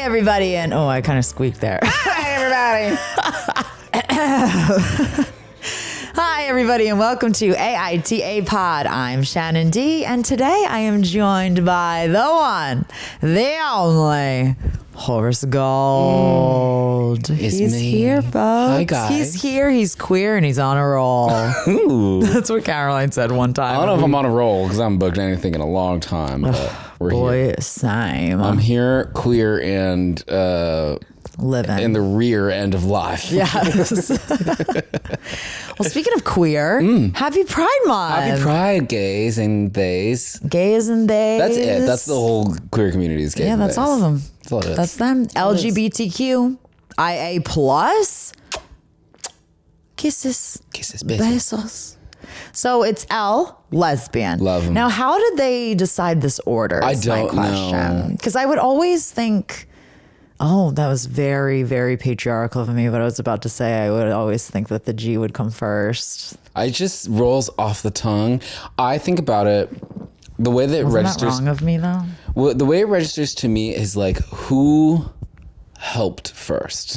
everybody, and I kind of squeaked there. Hi, everybody. Hi, everybody, and welcome to AITA Pod. I'm Shannon D, and today I am joined by the one, the only, Horace Gold. He's here, folks. Hi, guys. He's here. He's queer, and he's on a roll. Ooh. That's what Caroline said one time. I don't know if I'm on a roll because I haven't booked anything in a long time, but we're here. Boy, same. I'm here, queer, and Living. in the rear end of life. Yes. Well, speaking of queer, happy Pride Month. Happy Pride, gays and theys. Gays and theys. That's it. That's the whole queer community is gays and that's theys. all of them. That's all it is. That's them. LGBTQ, IA plus. Kisses. Kisses, Besos. So it's L, lesbian. Love 'em. Now, how did they decide this order? I is my don't question. know. Because I would always think, that was very, very patriarchal of me. But I was about to say I would always think that the G would come first. I just rolls off the tongue. I think about it, the way that it Wasn't registers. that wrong of me, though? Well, the way it registers to me is like who helped first.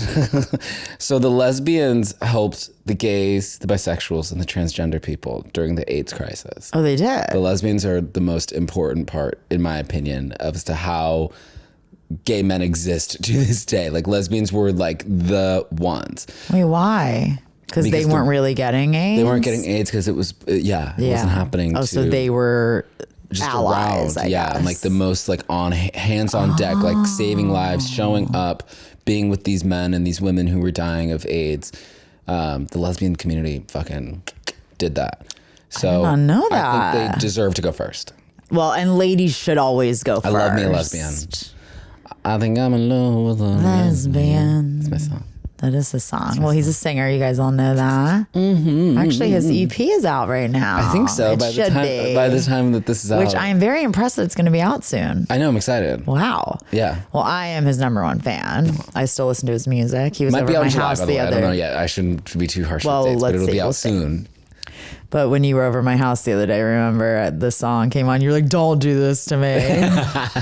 So the lesbians helped the gays, the bisexuals, and the transgender people during the AIDS crisis. Oh, they did? The lesbians are the most important part, in my opinion, as to how gay men exist to this day. Like lesbians were like the ones. Wait, why? Because they weren't really getting AIDS? They weren't getting AIDS because it was, it wasn't happening. Oh, so they were just allies, around, I guess. and like the most like on hands on deck, like saving lives, showing up, being with these men and these women who were dying of AIDS. The lesbian community fucking did that. So I did not know that. I think they deserve to go first. Well, and ladies should always go first. I love me a lesbian. I think I'm in love with a lesbian. That's my song. That is a song. Well, he's a singer. You guys all know that. Actually, his EP is out right now. I think so. It should be. By the time that this is out. Which I am very impressed that it's going to be out soon. I know, I'm excited. Wow. Yeah. Well, I am his number one fan. I still listen to his music. He was Might over be at out my in July, house by the the way. I other. don't know yet. I shouldn't be too harsh Well, with dates, but let's it'll see. be out We'll see. soon. But when you were over my house the other day, remember the song came on, you're like, don't do this to me.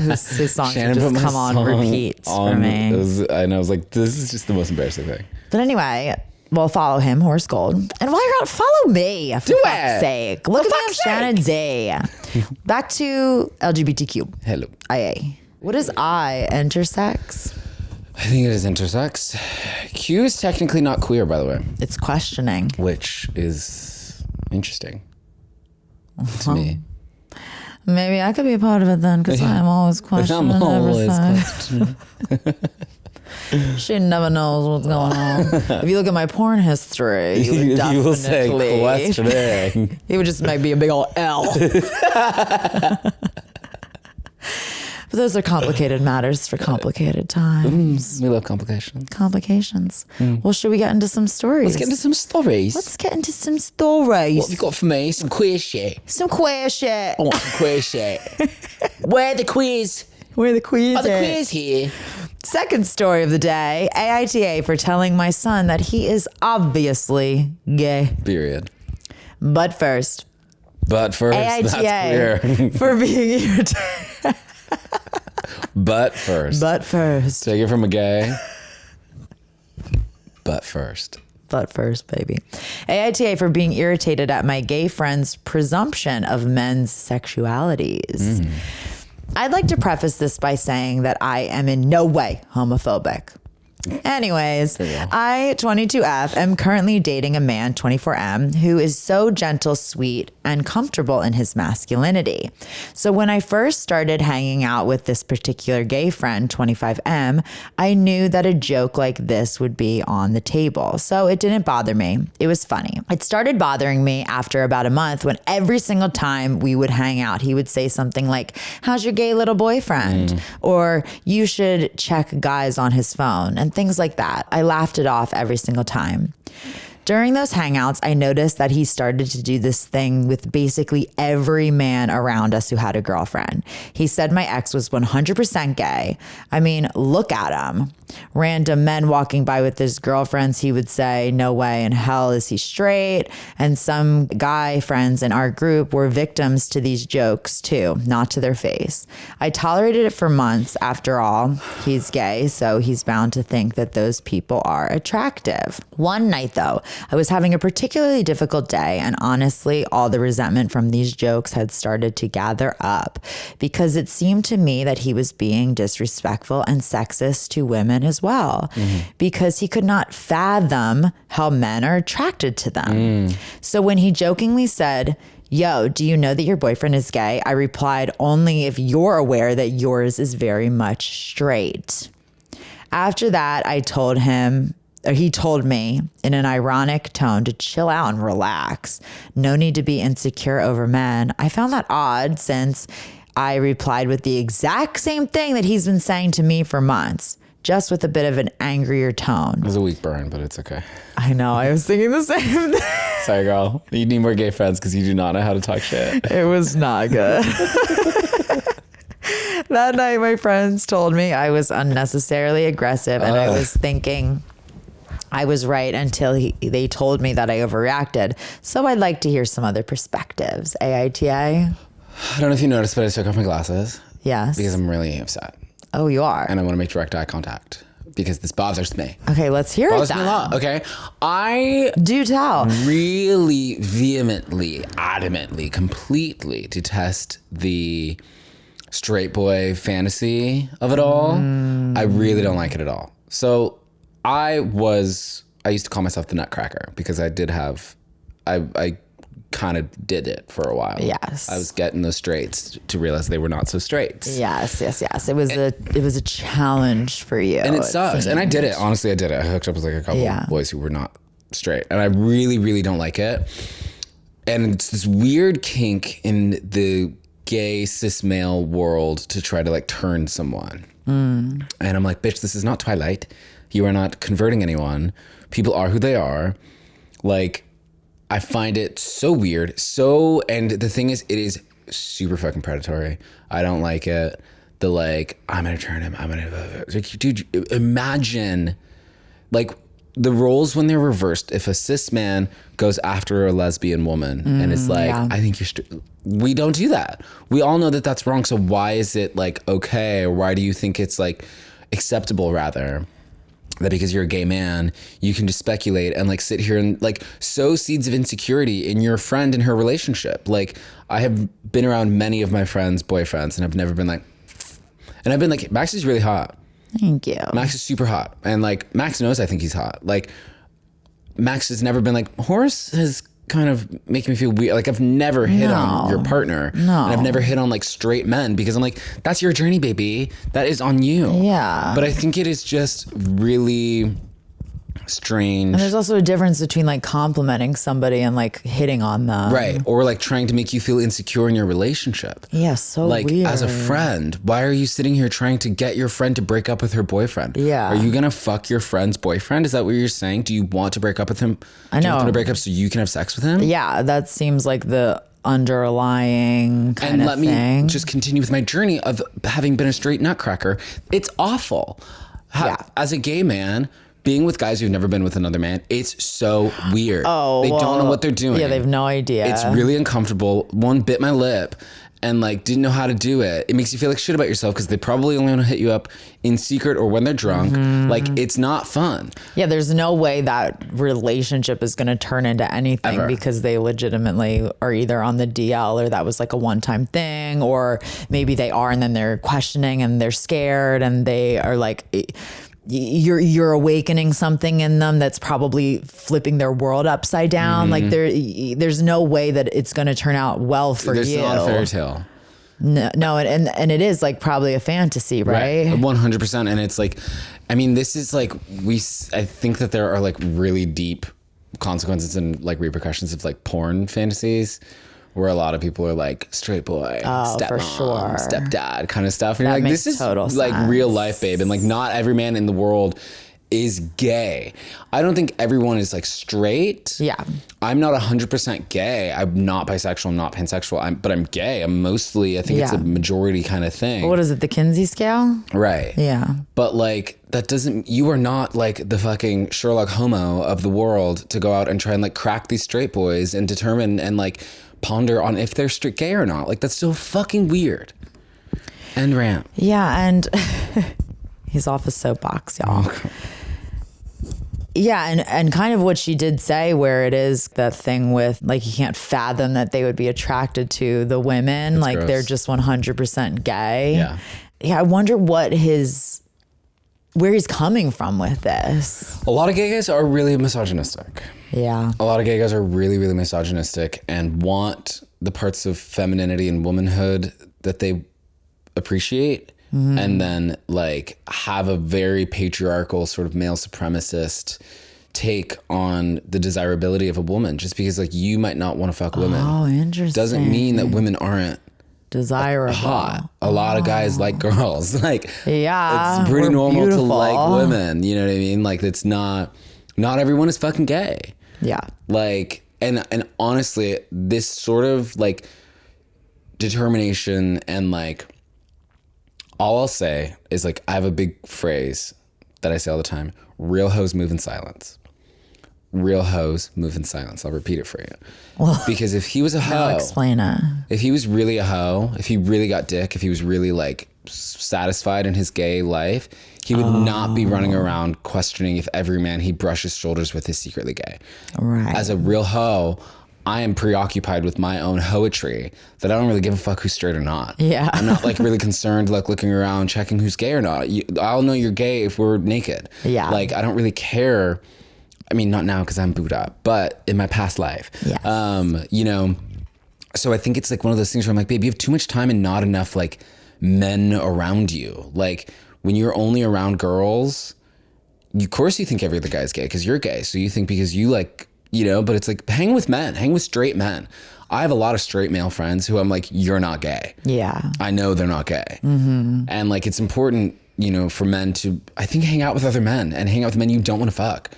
His song should just come on repeat for me. I know, I was like, this is just the most embarrassing thing. But anyway, well, follow him, Horace Gold. And while you're out, follow me, for fuck's sake. Look at me, Shannon D. Back to LGBTQ. Hello. IA. What is I, intersex? I think it is intersex. Q is technically not queer, by the way, It's questioning. which is interesting to me. Maybe I could be a part of it then, because I'm always questioning everything. She never knows what's going on. If you look at my porn history, you would definitely. You will say questioning. It would just be a big old L. But those are complicated matters for complicated times. We love complications. Complications. Well, should we get into some stories? Let's get into some stories. Let's get into some stories. What have you got for me? Some queer shit. Some queer shit. I want some queer shit. Where are the queers? Where the queers Are the at? queers here? Second story of the day, AITA for telling my son that he is obviously gay. Period. But first, But first, that's AITA queer. for being irritated. But first. But first. Take it from a gay. But first. But first, baby. AITA for being irritated at my gay friend's presumption of men's sexualities. I'd like to preface this by saying that I am in no way homophobic. Anyways, I, 22F, am currently dating a man, 24M, who is so gentle, sweet, and comfortable in his masculinity. So when I first started hanging out with this particular gay friend, 25M, I knew that a joke like this would be on the table. So it didn't bother me. It was funny. It started bothering me after about a month when every single time we would hang out, he would say something like, "How's your gay little boyfriend?" Or "You should check guys on his phone," and things like that. I laughed it off every single time. During those hangouts, I noticed that he started to do this thing with basically every man around us who had a girlfriend. He said my ex was 100% gay. I mean, look at him. Random men walking by with his girlfriends, he would say, no way in hell is he straight. And some guy friends in our group were victims to these jokes too, not to their face. I tolerated it for months. After all, he's gay, so he's bound to think that those people are attractive. One night though, I was having a particularly difficult day, and honestly, all the resentment from these jokes had started to gather up because it seemed to me that he was being disrespectful and sexist to women as well, because he could not fathom how men are attracted to them. So when he jokingly said, yo, do you know that your boyfriend is gay? I replied, only if you're aware that yours is very much straight. After that, he told me in an ironic tone to chill out and relax. No need to be insecure over men. I found that odd since I replied with the exact same thing that he's been saying to me for months, just with a bit of an angrier tone. It was a weak burn, but it's okay. I know. I was thinking the same thing. Sorry, girl. You need more gay friends because you do not know how to talk shit. It was not good. That night, my friends told me I was unnecessarily aggressive, and I was thinking I was right until they told me that I overreacted. So I'd like to hear some other perspectives. AITA? I don't know if you noticed, but I took off my glasses. Yes. Because I'm really upset. Oh, you are? And I want to make direct eye contact because this bothers me. Okay, let's hear it Bothers then. me a lot, okay? I Do tell. really vehemently, adamantly, completely detest the straight boy fantasy of it all. I really don't like it at all. So I used to call myself the nutcracker because I kind of did it for a while. Yes. I was getting those straights to realize they were not so straight. Yes. It was a challenge for you. And it sucks. And I did it. Honestly, I did it. I hooked up with like a couple of boys who were not straight. And I really, really don't like it. And it's this weird kink in the gay cis male world to try to like turn someone. And I'm like, bitch, this is not Twilight. You are not converting anyone. People are who they are. Like, I find it so weird. And the thing is, it is super fucking predatory. I don't like it. The like, I'm gonna turn him. Like, dude, imagine like the roles when they're reversed. If a cis man goes after a lesbian woman and it's like, I think you're we don't do that. We all know that that's wrong. So why is it like okay? Or why do you think it's like acceptable rather? That because you're a gay man, you can just speculate and like sit here and like sow seeds of insecurity in your friend and her relationship. Like I have been around many of my friends' boyfriends and I've never been like, and I've been like, Max is really hot. Thank you. Max is super hot. And like Max knows I think he's hot. Like Max has never been like, Horace has kind of making me feel weird. Like I've never hit on your partner. No. And I've never hit on like straight men because I'm like, that's your journey, baby. That is on you. Yeah. But I think it is just really strange. And there's also a difference between like complimenting somebody and like hitting on them. Right. Or like trying to make you feel insecure in your relationship. Yeah, so like, weird. as a friend, why are you sitting here trying to get your friend to break up with her boyfriend? Yeah. Are you going to fuck your friend's boyfriend? Is that what you're saying? Do you want to break up with him? I know. Do you want them to break up so you can have sex with him? Yeah, that seems like the underlying kind of thing. And let me just continue with my journey of having been a straight nutcracker. It's awful. As a gay man, being with guys who've never been with another man, it's so weird. They don't know what they're doing. Yeah, they have no idea. It's really uncomfortable. One bit my lip and like didn't know how to do it. It makes you feel like shit about yourself because they probably only want to hit you up in secret or when they're drunk. Like it's not fun. Yeah, there's no way that relationship is going to turn into anything Ever. because they legitimately are either on the DL or that was like a one-time thing, or maybe they are and then they're questioning and they're scared and they are like, you're awakening something in them that's probably flipping their world upside down. Like there's no way that it's going to turn out well for you. There's not a fairy tale. No, and it is like probably a fantasy, right? 100%. And it's like, I mean, this is like, I think that there are like really deep consequences and like repercussions of like porn fantasies where a lot of people are like straight boy, stepmom, for sure. stepdad kind of stuff. And you're That like, makes this is total like sense. real life, babe. And like not every man in the world is gay. I don't think everyone is like straight. Yeah. I'm not 100% gay. I'm not bisexual. I'm not pansexual. But I'm gay. I'm mostly, I think it's a majority kind of thing. What is it? The Kinsey scale? Right. Yeah. But like, that doesn't, you are not like the fucking Sherlock Homo of the world to go out and try and like crack these straight boys and determine and like ponder on if they're straight gay or not. Like, that's so fucking weird. End rant. Yeah. And he's off his soapbox, y'all. Okay. Yeah, and kind of what she did say, where it is that thing with like, you can't fathom that they would be attracted to the women. That's like gross. They're just 100% gay. Yeah. Yeah, I wonder where he's coming from with this. A lot of gay guys are really misogynistic. Yeah. A lot of gay guys are really, really misogynistic and want the parts of femininity and womanhood that they appreciate. Mm-hmm. And then like have a very patriarchal sort of male supremacist take on the desirability of a woman, just because like you might not want to fuck women. Oh, interesting. Doesn't mean that women aren't desirable. Hot. A lot of guys like girls. Like, yeah, it's pretty normal beautiful. to like women. You know what I mean? Like, it's not everyone is fucking gay. Yeah. Like, and honestly, this sort of like determination and like, all I'll say is like, I have a big phrase that I say all the time. Real hoes move in silence. Real hoes move in silence. I'll repeat it for you. Well, because if he was a hoe, explain it. If he was really a hoe, if he really got dick, if he was really like satisfied in his gay life, he would not be running around questioning if every man he brushes shoulders with is secretly gay. Right. As a real hoe, I am preoccupied with my own hoetry that I don't really give a fuck who's straight or not. Yeah. I'm not like really concerned, like looking around, checking who's gay or not. I'll know you're gay if we're naked. Yeah. Like, I don't really care. I mean, not now because I'm booed up, but in my past life. Yes. You know, so I think it's like one of those things where I'm like, babe, you have too much time and not enough like men around you. Like, when you're only around girls, of course you think every other guy's gay because you're gay. So you think because you like, you know, but it's like, hang with men, hang with straight men. I have a lot of straight male friends who I'm like, you're not gay. Yeah. I know they're not gay. Mm-hmm. And like, it's important, you know, for men to, I think, hang out with other men and hang out with men you don't want to fuck.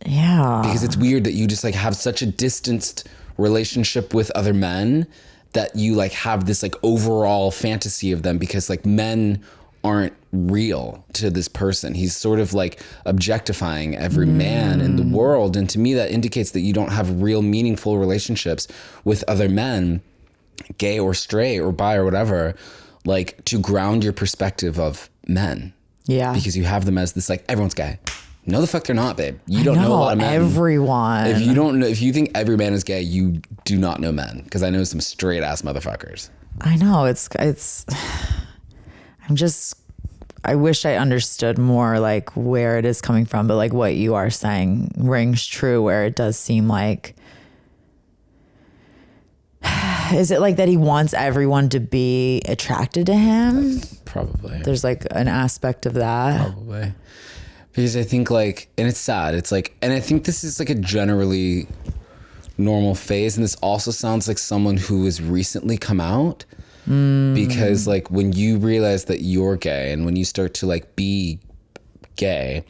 Yeah. Because it's weird that you just like have such a distanced relationship with other men that you like have this like overall fantasy of them, because like men aren't real to this person. He's sort of like objectifying every man in the world. And to me, that indicates that you don't have real meaningful relationships with other men, gay or straight or bi or whatever, like to ground your perspective of men. Yeah. Because you have them as this like, everyone's gay. No, the fuck they're not, babe. You don't know a lot of men. Everyone. If you don't know, if you think every man is gay, you do not know men. Because I know some straight ass motherfuckers. I know I wish I understood more like where it is coming from, but like what you are saying rings true, where it does seem like, is it like that he wants everyone to be attracted to him? Probably. There's like an aspect of that. Probably. Because I think like, and it's sad, it's like, and I think this is like a generally normal phase. And this also sounds like someone who has recently come out. Because like when you realize that you're gay and when you start to like be gay,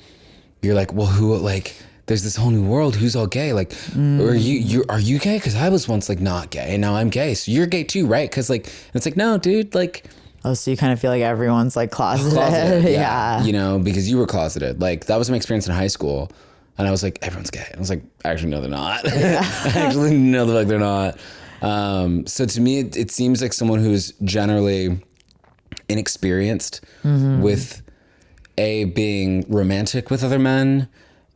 you're like, well, who, like, there's this whole new world. Who's all gay? Like, are you gay? Because I was once like not gay and now I'm gay. So you're gay too, right? Because like, it's like, no, dude, like. Oh, so you kind of feel like everyone's like closeted. Yeah. You know, because you were closeted. Like that was my experience in high school. And I was like, everyone's gay. I was like, actually, no, they're not. Yeah. Actually, no, the fuck they're not. So to me, it seems like someone who's generally inexperienced with A, being romantic with other men,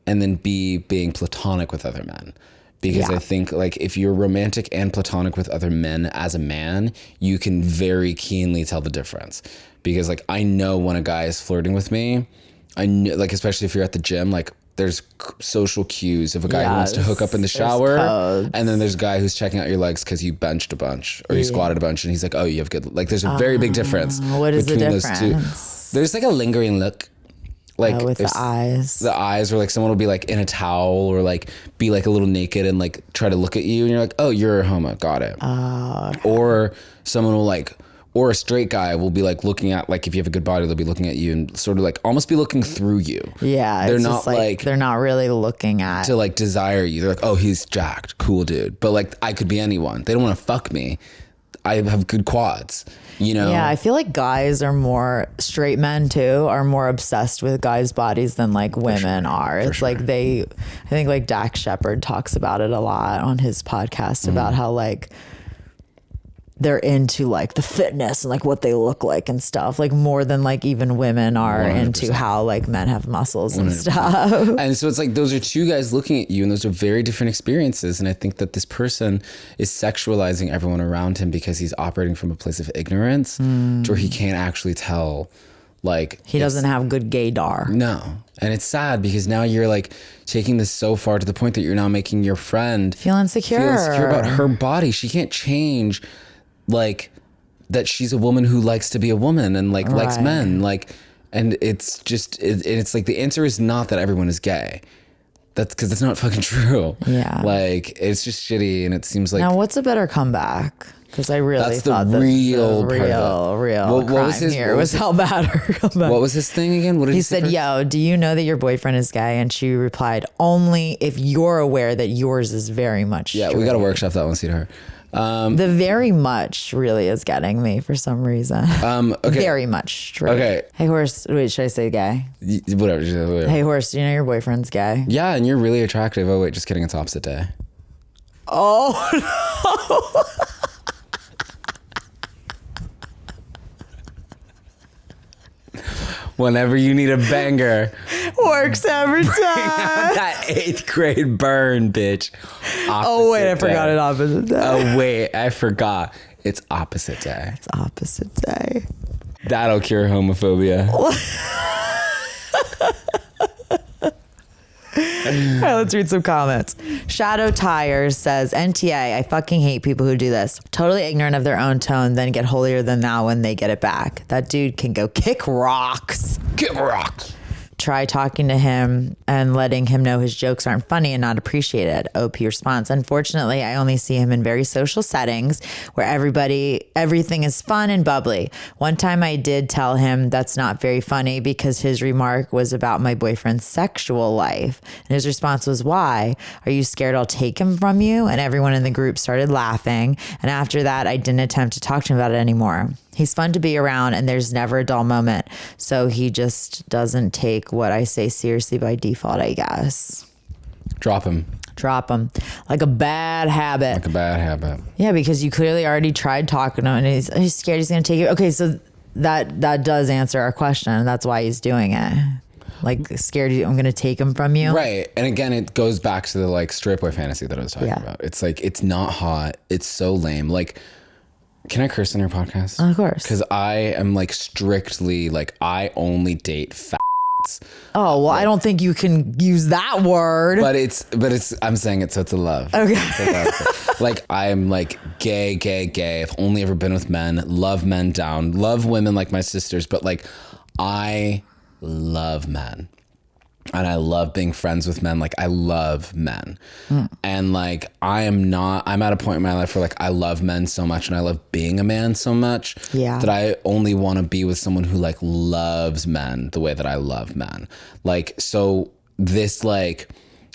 and then B, being platonic with other men. Because I think like if you're romantic and platonic with other men as a man, you can very keenly tell the difference. Because like I know when a guy is flirting with me, I know, like especially if you're at the gym, like there's social cues of a guy who wants to hook up in the shower, and then there's a guy who's checking out your legs because you benched a bunch or you squatted a bunch, and he's like, oh, you have good, like there's a very big difference. What is the difference? Those two. There's like a lingering look. Like with the eyes. The eyes, where like someone will be like in a towel or like be like a little naked and like try to look at you and you're like, oh, you're a homo, got it. Okay. Or someone will like or a straight guy will be like looking at, like, if you have a good body, they'll be looking at you and sort of like almost be looking through you. Yeah. They're it's not just like they're not really looking at to like desire you. They're like, oh, he's jacked, cool dude. But like, I could be anyone. They don't want to fuck me. I have good quads, you know? Yeah, I feel like guys are more, straight men too, are more obsessed with guys' bodies than like women are. It's like I think like Dax Shepard talks about it a lot on his podcast about how like they're into like the fitness and like what they look like and stuff, like more than like even women are 100%. Into how like men have muscles and 100%. Stuff. And so it's like those are two guys looking at you and those are very different experiences. And I think that this person is sexualizing everyone around him because he's operating from a place of ignorance to where he can't actually tell, like, he doesn't have good gaydar. No. And it's sad because now you're like taking this so far to the point that you're now making your friend feel insecure about her body. She can't change like that she's a woman who likes to be a woman and like likes men, like, and it's just it's like the answer is not that everyone is gay. That's because it's not fucking true. Yeah, like it's just shitty, and it seems like now what's a better comeback? Because I really thought the real what was his here was how bad her comeback. What was his thing again? What did he said? First? Yo, do you know that your boyfriend is gay? And she replied, only if you're aware that yours is very much straight. Yeah, we got to workshop that one. See to her. The very much really is getting me for some reason. Okay. Very much straight. Okay. Hey, Horace. Wait, should I say gay? Whatever. Hey, Horace, do you know your boyfriend's gay? Yeah, and you're really attractive. Oh, wait, just kidding. It's opposite day. Oh, no. Whenever you need a banger. Works every time. That 8th grade burn, bitch. Oh, wait, I forgot it opposite day. Oh, wait, I forgot. It's opposite day. It's opposite day. That'll cure homophobia. All right, let's read some comments. Shadow Tires says, NTA, I fucking hate people who do this. Totally ignorant of their own tone, then get holier than thou when they get it back. That dude can go kick rocks. Kick rocks. Try talking to him and letting him know his jokes aren't funny and not appreciated. OP response. Unfortunately, I only see him in very social settings where everything is fun and bubbly. One time I did tell him that's not very funny because his remark was about my boyfriend's sexual life. And his response was, why? Are you scared I'll take him from you? And everyone in the group started laughing. And after that, I didn't attempt to talk to him about it anymore. He's fun to be around and there's never a dull moment. So he just doesn't take what I say seriously by default, I guess. Drop him. Like a bad habit. Yeah, because you clearly already tried talking to him and he's scared he's going to take it. Okay, so that does answer our question. That's why he's doing it. Like scared I'm going to take him from you. Right. And again, it goes back to the like straight boy fantasy that I was talking about. It's like, it's not hot. It's so lame. Like, can I curse on your podcast? Of course. Because I am like strictly like, I only date fat. Oh, well, I don't think you can use that word. But it's I'm saying it so it's a love. Okay. Like I'm like gay. I've only ever been with men, love men down, love women like my sisters, but like I love men. And I love being friends with men. Like I love men. And like I'm at a point in my life where like I love men so much and I love being a man so much that I only want to be with someone who like loves men the way that I love men. Like, so this like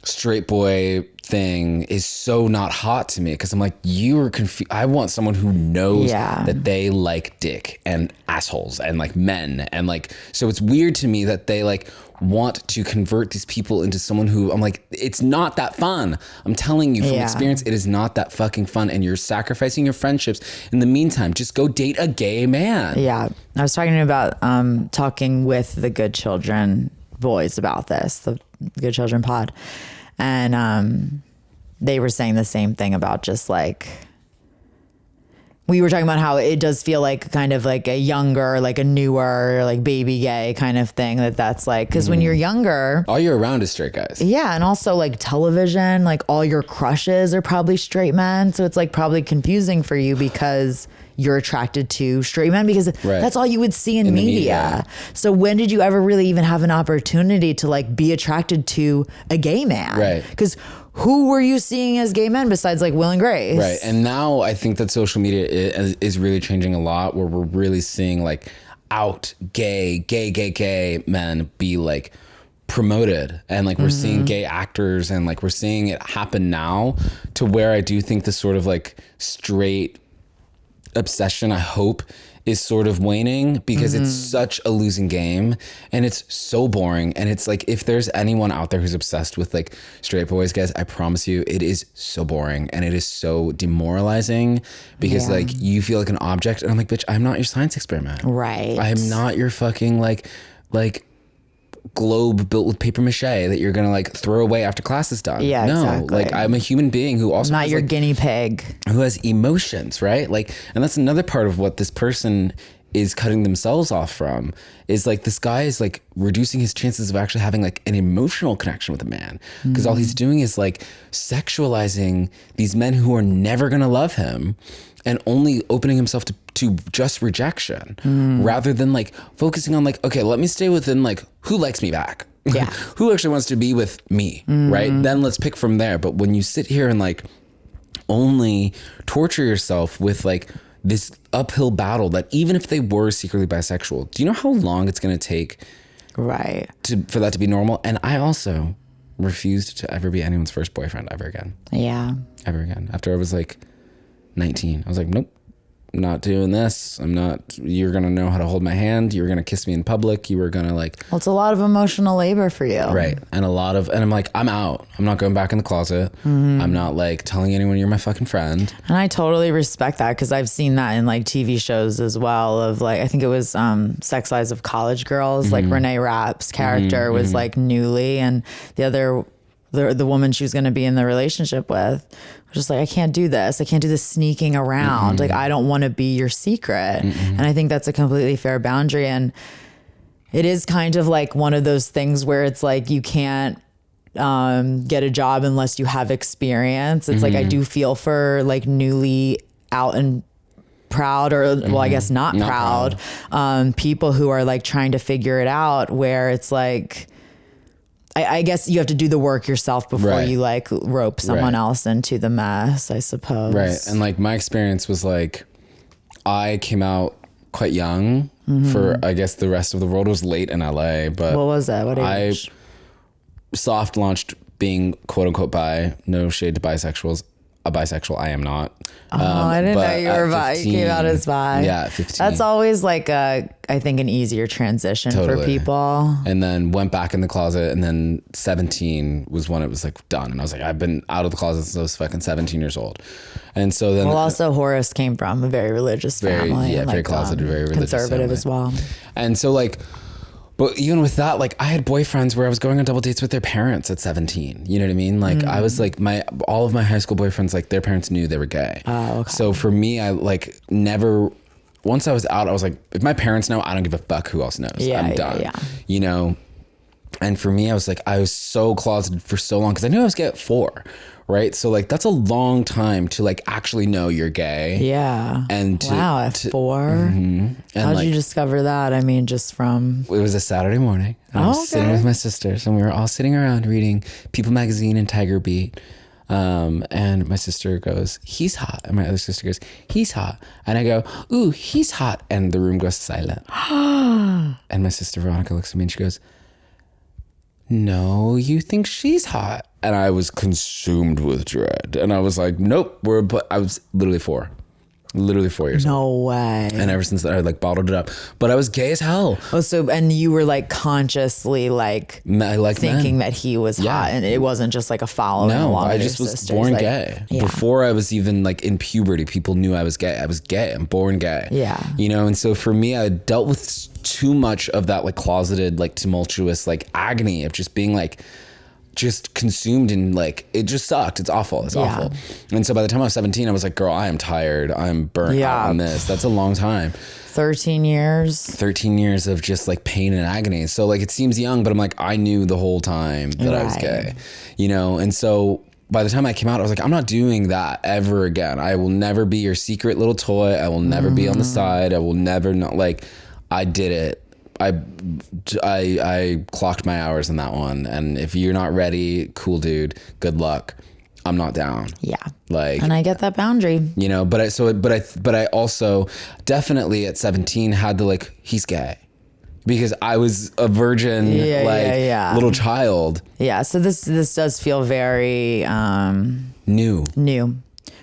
straight boy thing is so not hot to me because I'm like, you are confused. I want someone who knows that they like dick and assholes and like men. And like, so it's weird to me that they like want to convert these people into someone who I'm like, it's not that fun. I'm telling you from experience, it is not that fucking fun. And you're sacrificing your friendships. In the meantime, just go date a gay man. Yeah. I was talking about talking with the Good Children boys about this, the Good Children pod. And they were saying the same thing about just like, we were talking about how it does feel like kind of like a younger, like a newer, like baby gay kind of thing that's like, because when you're younger, all you're around is straight guys. Yeah. And also like television, like all your crushes are probably straight men. So it's like probably confusing for you because you're attracted to straight men because that's all you would see in the media. So when did you ever really even have an opportunity to like be attracted to a gay man? Right. Because who were you seeing as gay men besides like Will and Grace? Right. And now I think that social media is really changing a lot, where we're really seeing like out gay men be like promoted, and like we're seeing gay actors, and like we're seeing it happen now, to where I do think the sort of like straight obsession, I hope, is sort of waning, because it's such a losing game and it's so boring. And it's like, if there's anyone out there who's obsessed with like straight boys, guys, I promise you it is so boring and it is so demoralizing, because like you feel like an object, and I'm like, bitch, I'm not your science experiment. Right. I am not your fucking like globe built with paper mache that you're gonna like throw away after class is done. Yeah, no, exactly. like I'm a human being who also not has, your like, guinea pig, who has emotions, right? Like, and that's another part of what this person is cutting themselves off from, is like, this guy is like reducing his chances of actually having like an emotional connection with a man, because all he's doing is like sexualizing these men who are never gonna love him, and only opening himself to just rejection, rather than like focusing on like, okay, let me stay within like who likes me back. Yeah. Who actually wants to be with me, right? Then let's pick from there. But when you sit here and like only torture yourself with like this uphill battle, that even if they were secretly bisexual, do you know how long it's going to take for that to be normal? And I also refused to ever be anyone's first boyfriend ever again. Yeah. Ever again. After I was like 19, I was like, nope. I'm not doing this. You're going to know how to hold my hand. You were going to kiss me in public. You were going to like. Well, it's a lot of emotional labor for you. Right. And and I'm like, I'm out. I'm not going back in the closet. I'm not like telling anyone you're my fucking friend. And I totally respect that, because I've seen that in like TV shows as well, of like, I think it was Sex Lives of College Girls, like Renee Rapp's character was like newly, and the woman she was going to be in the relationship with was just like, I can't do this. I can't do this sneaking around. Like, I don't want to be your secret. And I think that's a completely fair boundary. And it is kind of like one of those things where it's like, you can't get a job unless you have experience. It's like, I do feel for like newly out and proud, or well, I guess not proud. People who are like trying to figure it out, where it's like, I guess you have to do the work yourself before you like rope someone else into the mess, I suppose. Right. And like my experience was like, I came out quite young for, I guess the rest of the world was late in LA, but what was that? What age? I soft launched being quote unquote bi, no shade to bisexuals. A bisexual, I am not. I didn't know you were bi. You came out as bi. Yeah, at 15. That's always like I think an easier transition for people. And then went back in the closet, and then 17 was when it was like done. And I was like, I've been out of the closet since I was fucking 17 years old. And so then, well, also Horace came from a very religious family. Yeah, very closeted, very religious, conservative as well. And so like, but even with that, like I had boyfriends where I was going on double dates with their parents at 17. You know what I mean? Like I was like all of my high school boyfriends, like their parents knew they were gay. Oh, okay. So for me, I like never, once I was out, I was like, if my parents know, I don't give a fuck who else knows. I'm done. Yeah. You know? And for me, I was like, I was so closeted for so long because I knew I was gay at 4. Right. So like, that's a long time to like actually know you're gay. Yeah. And at 4. And how did you discover that? I mean, just from. It was a Saturday morning. And I was sitting with my sisters, and we were all sitting around reading People magazine and Tiger Beat. And my sister goes, he's hot. And my other sister goes, he's hot. And I go, ooh, he's hot. And the room goes silent. And my sister Veronica looks at me and she goes, no, you think she's hot. And I was consumed with dread. And I was like, nope, I was literally 4 years old. No way. And ever since then, I like bottled it up. But I was gay as hell. Oh, so, and you were like consciously like thinking that he was hot, and it wasn't just like a following along. No, I just was born gay. Yeah. Before I was even like in puberty, people knew I was gay. I was gay. I'm born gay. Yeah. You know, and so for me, I dealt with too much of that like closeted, like tumultuous, like agony of just being like, just consumed in like, it just sucked. It's awful. It's awful. And so by the time I was 17, I was like, girl, I am tired. I'm burnt out on this. That's a long time. 13 years. 13 years of just like pain and agony. So like, it seems young, but I'm like, I knew the whole time that I was gay, you know? And so by the time I came out, I was like, I'm not doing that ever again. I will never be your secret little toy. I will never be on the side. I will never not like, I did it. I clocked my hours in that one. And if you're not ready, cool dude, good luck. I'm not down. Yeah. Like, and I get that boundary, you know, but I also definitely at 17 had to like, he's gay. Because I was a virgin, little child. Yeah, so this does feel very new,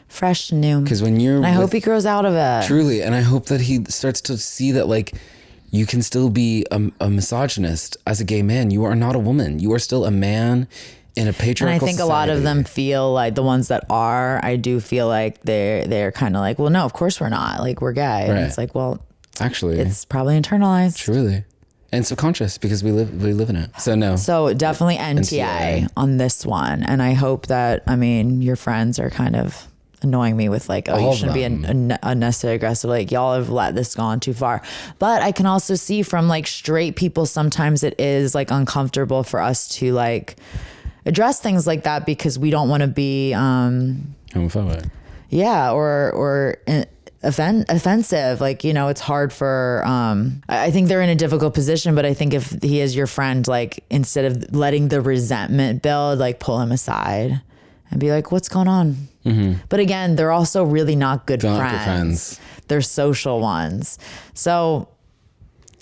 fresh, new. Because when you're, and I hope he grows out of it. Truly, and I hope that he starts to see that like you can still be a misogynist as a gay man. You are not a woman. You are still a man in a patriarchal. And I think society. a lot of them feel like the ones that are. I do feel like they're kind of like, well, no, of course we're not. Like we're gay. And it's like, well. Actually, it's probably internalized. Truly. And subconscious because we live in it. So no. So definitely NTA on this one. And I hope that, I mean, your friends are kind of annoying me with like, oh, you shouldn't be unnecessarily aggressive. Like y'all have let this go on too far. But I can also see from like straight people, sometimes it is like uncomfortable for us to like address things like that because we don't want to be homophobic. Yeah. Or offensive. Like, you know, it's hard for I think they're in a difficult position, but I think if he is your friend, like instead of letting the resentment build, like pull him aside and be like, what's going on? But again, they're also really not good friends. They're social ones. So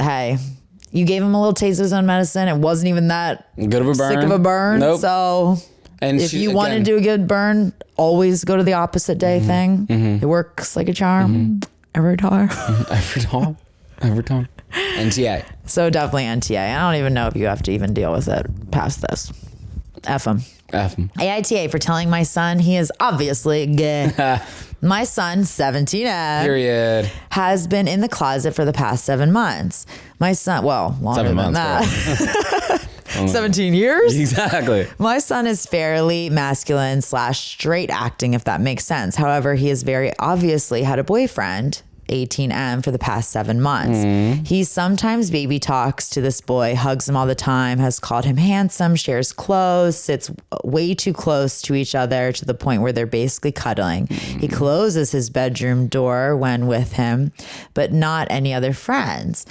hey, you gave him a little taste of his own medicine. It wasn't even that good of a burn. Sick of a burn. Nope. So and if you want to do a good burn, always go to the opposite day thing. It works like a charm every time. Every time. NTA. So definitely NTA. I don't even know if you have to even deal with it past this. F him. AITA for telling my son he is obviously gay. My son, 17 period, has been in the closet for the past 7 months. My son, well, longer than that. 17 years? Exactly. My son is fairly masculine / straight acting, if that makes sense. However, he has very obviously had a boyfriend, 18M, for the past 7 months. He sometimes baby talks to this boy, hugs him all the time, has called him handsome, shares clothes, sits way too close to each other to the point where they're basically cuddling. He closes his bedroom door when with him, but not any other friends.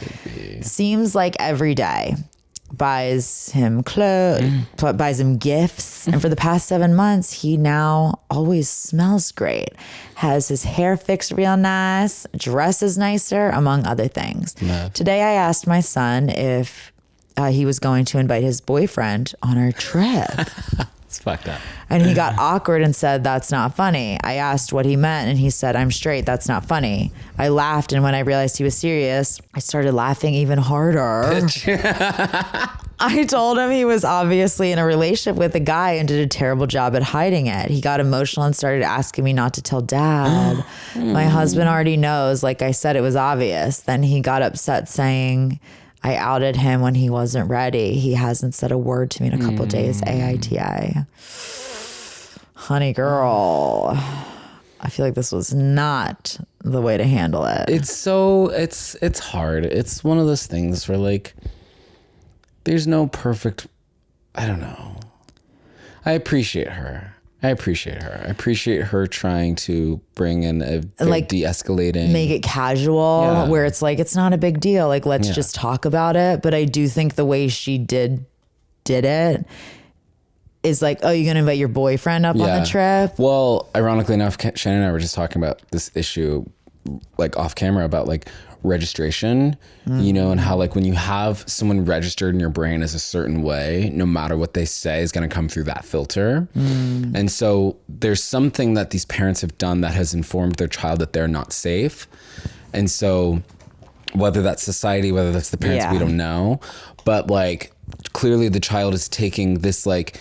Seems like every day. Buys him clothes, buys him gifts. And for the past 7 months, he now always smells great, has his hair fixed real nice, dresses nicer, among other things. Today, I asked my son if he was going to invite his boyfriend on our trip. It's fucked up. And he got awkward and said, that's not funny. I asked what he meant and he said, I'm straight. That's not funny. I laughed. And when I realized he was serious, I started laughing even harder. I told him he was obviously in a relationship with a guy and did a terrible job at hiding it. He got emotional and started asking me not to tell dad. My husband already knows. Like I said, it was obvious. Then he got upset saying I outed him when he wasn't ready. He hasn't said a word to me in a couple days. AITA. Honey girl, I feel like this was not the way to handle it. It's hard. It's one of those things where like there's no perfect, I don't know. I appreciate her. I appreciate her trying to bring in a like de-escalating, make it casual, where it's like it's not a big deal. Like let's just talk about it. But I do think the way she did it is like, oh, you're gonna invite your boyfriend up on the trip. Well, ironically enough, Shannon and I were just talking about this issue, like off camera, about like registration, you know, and how like when you have someone registered in your brain as a certain way, no matter what they say is going to come through that filter. And so there's something that these parents have done that has informed their child that they're not safe. And so whether that's society, whether that's the parents, we don't know. But like clearly the child is taking this like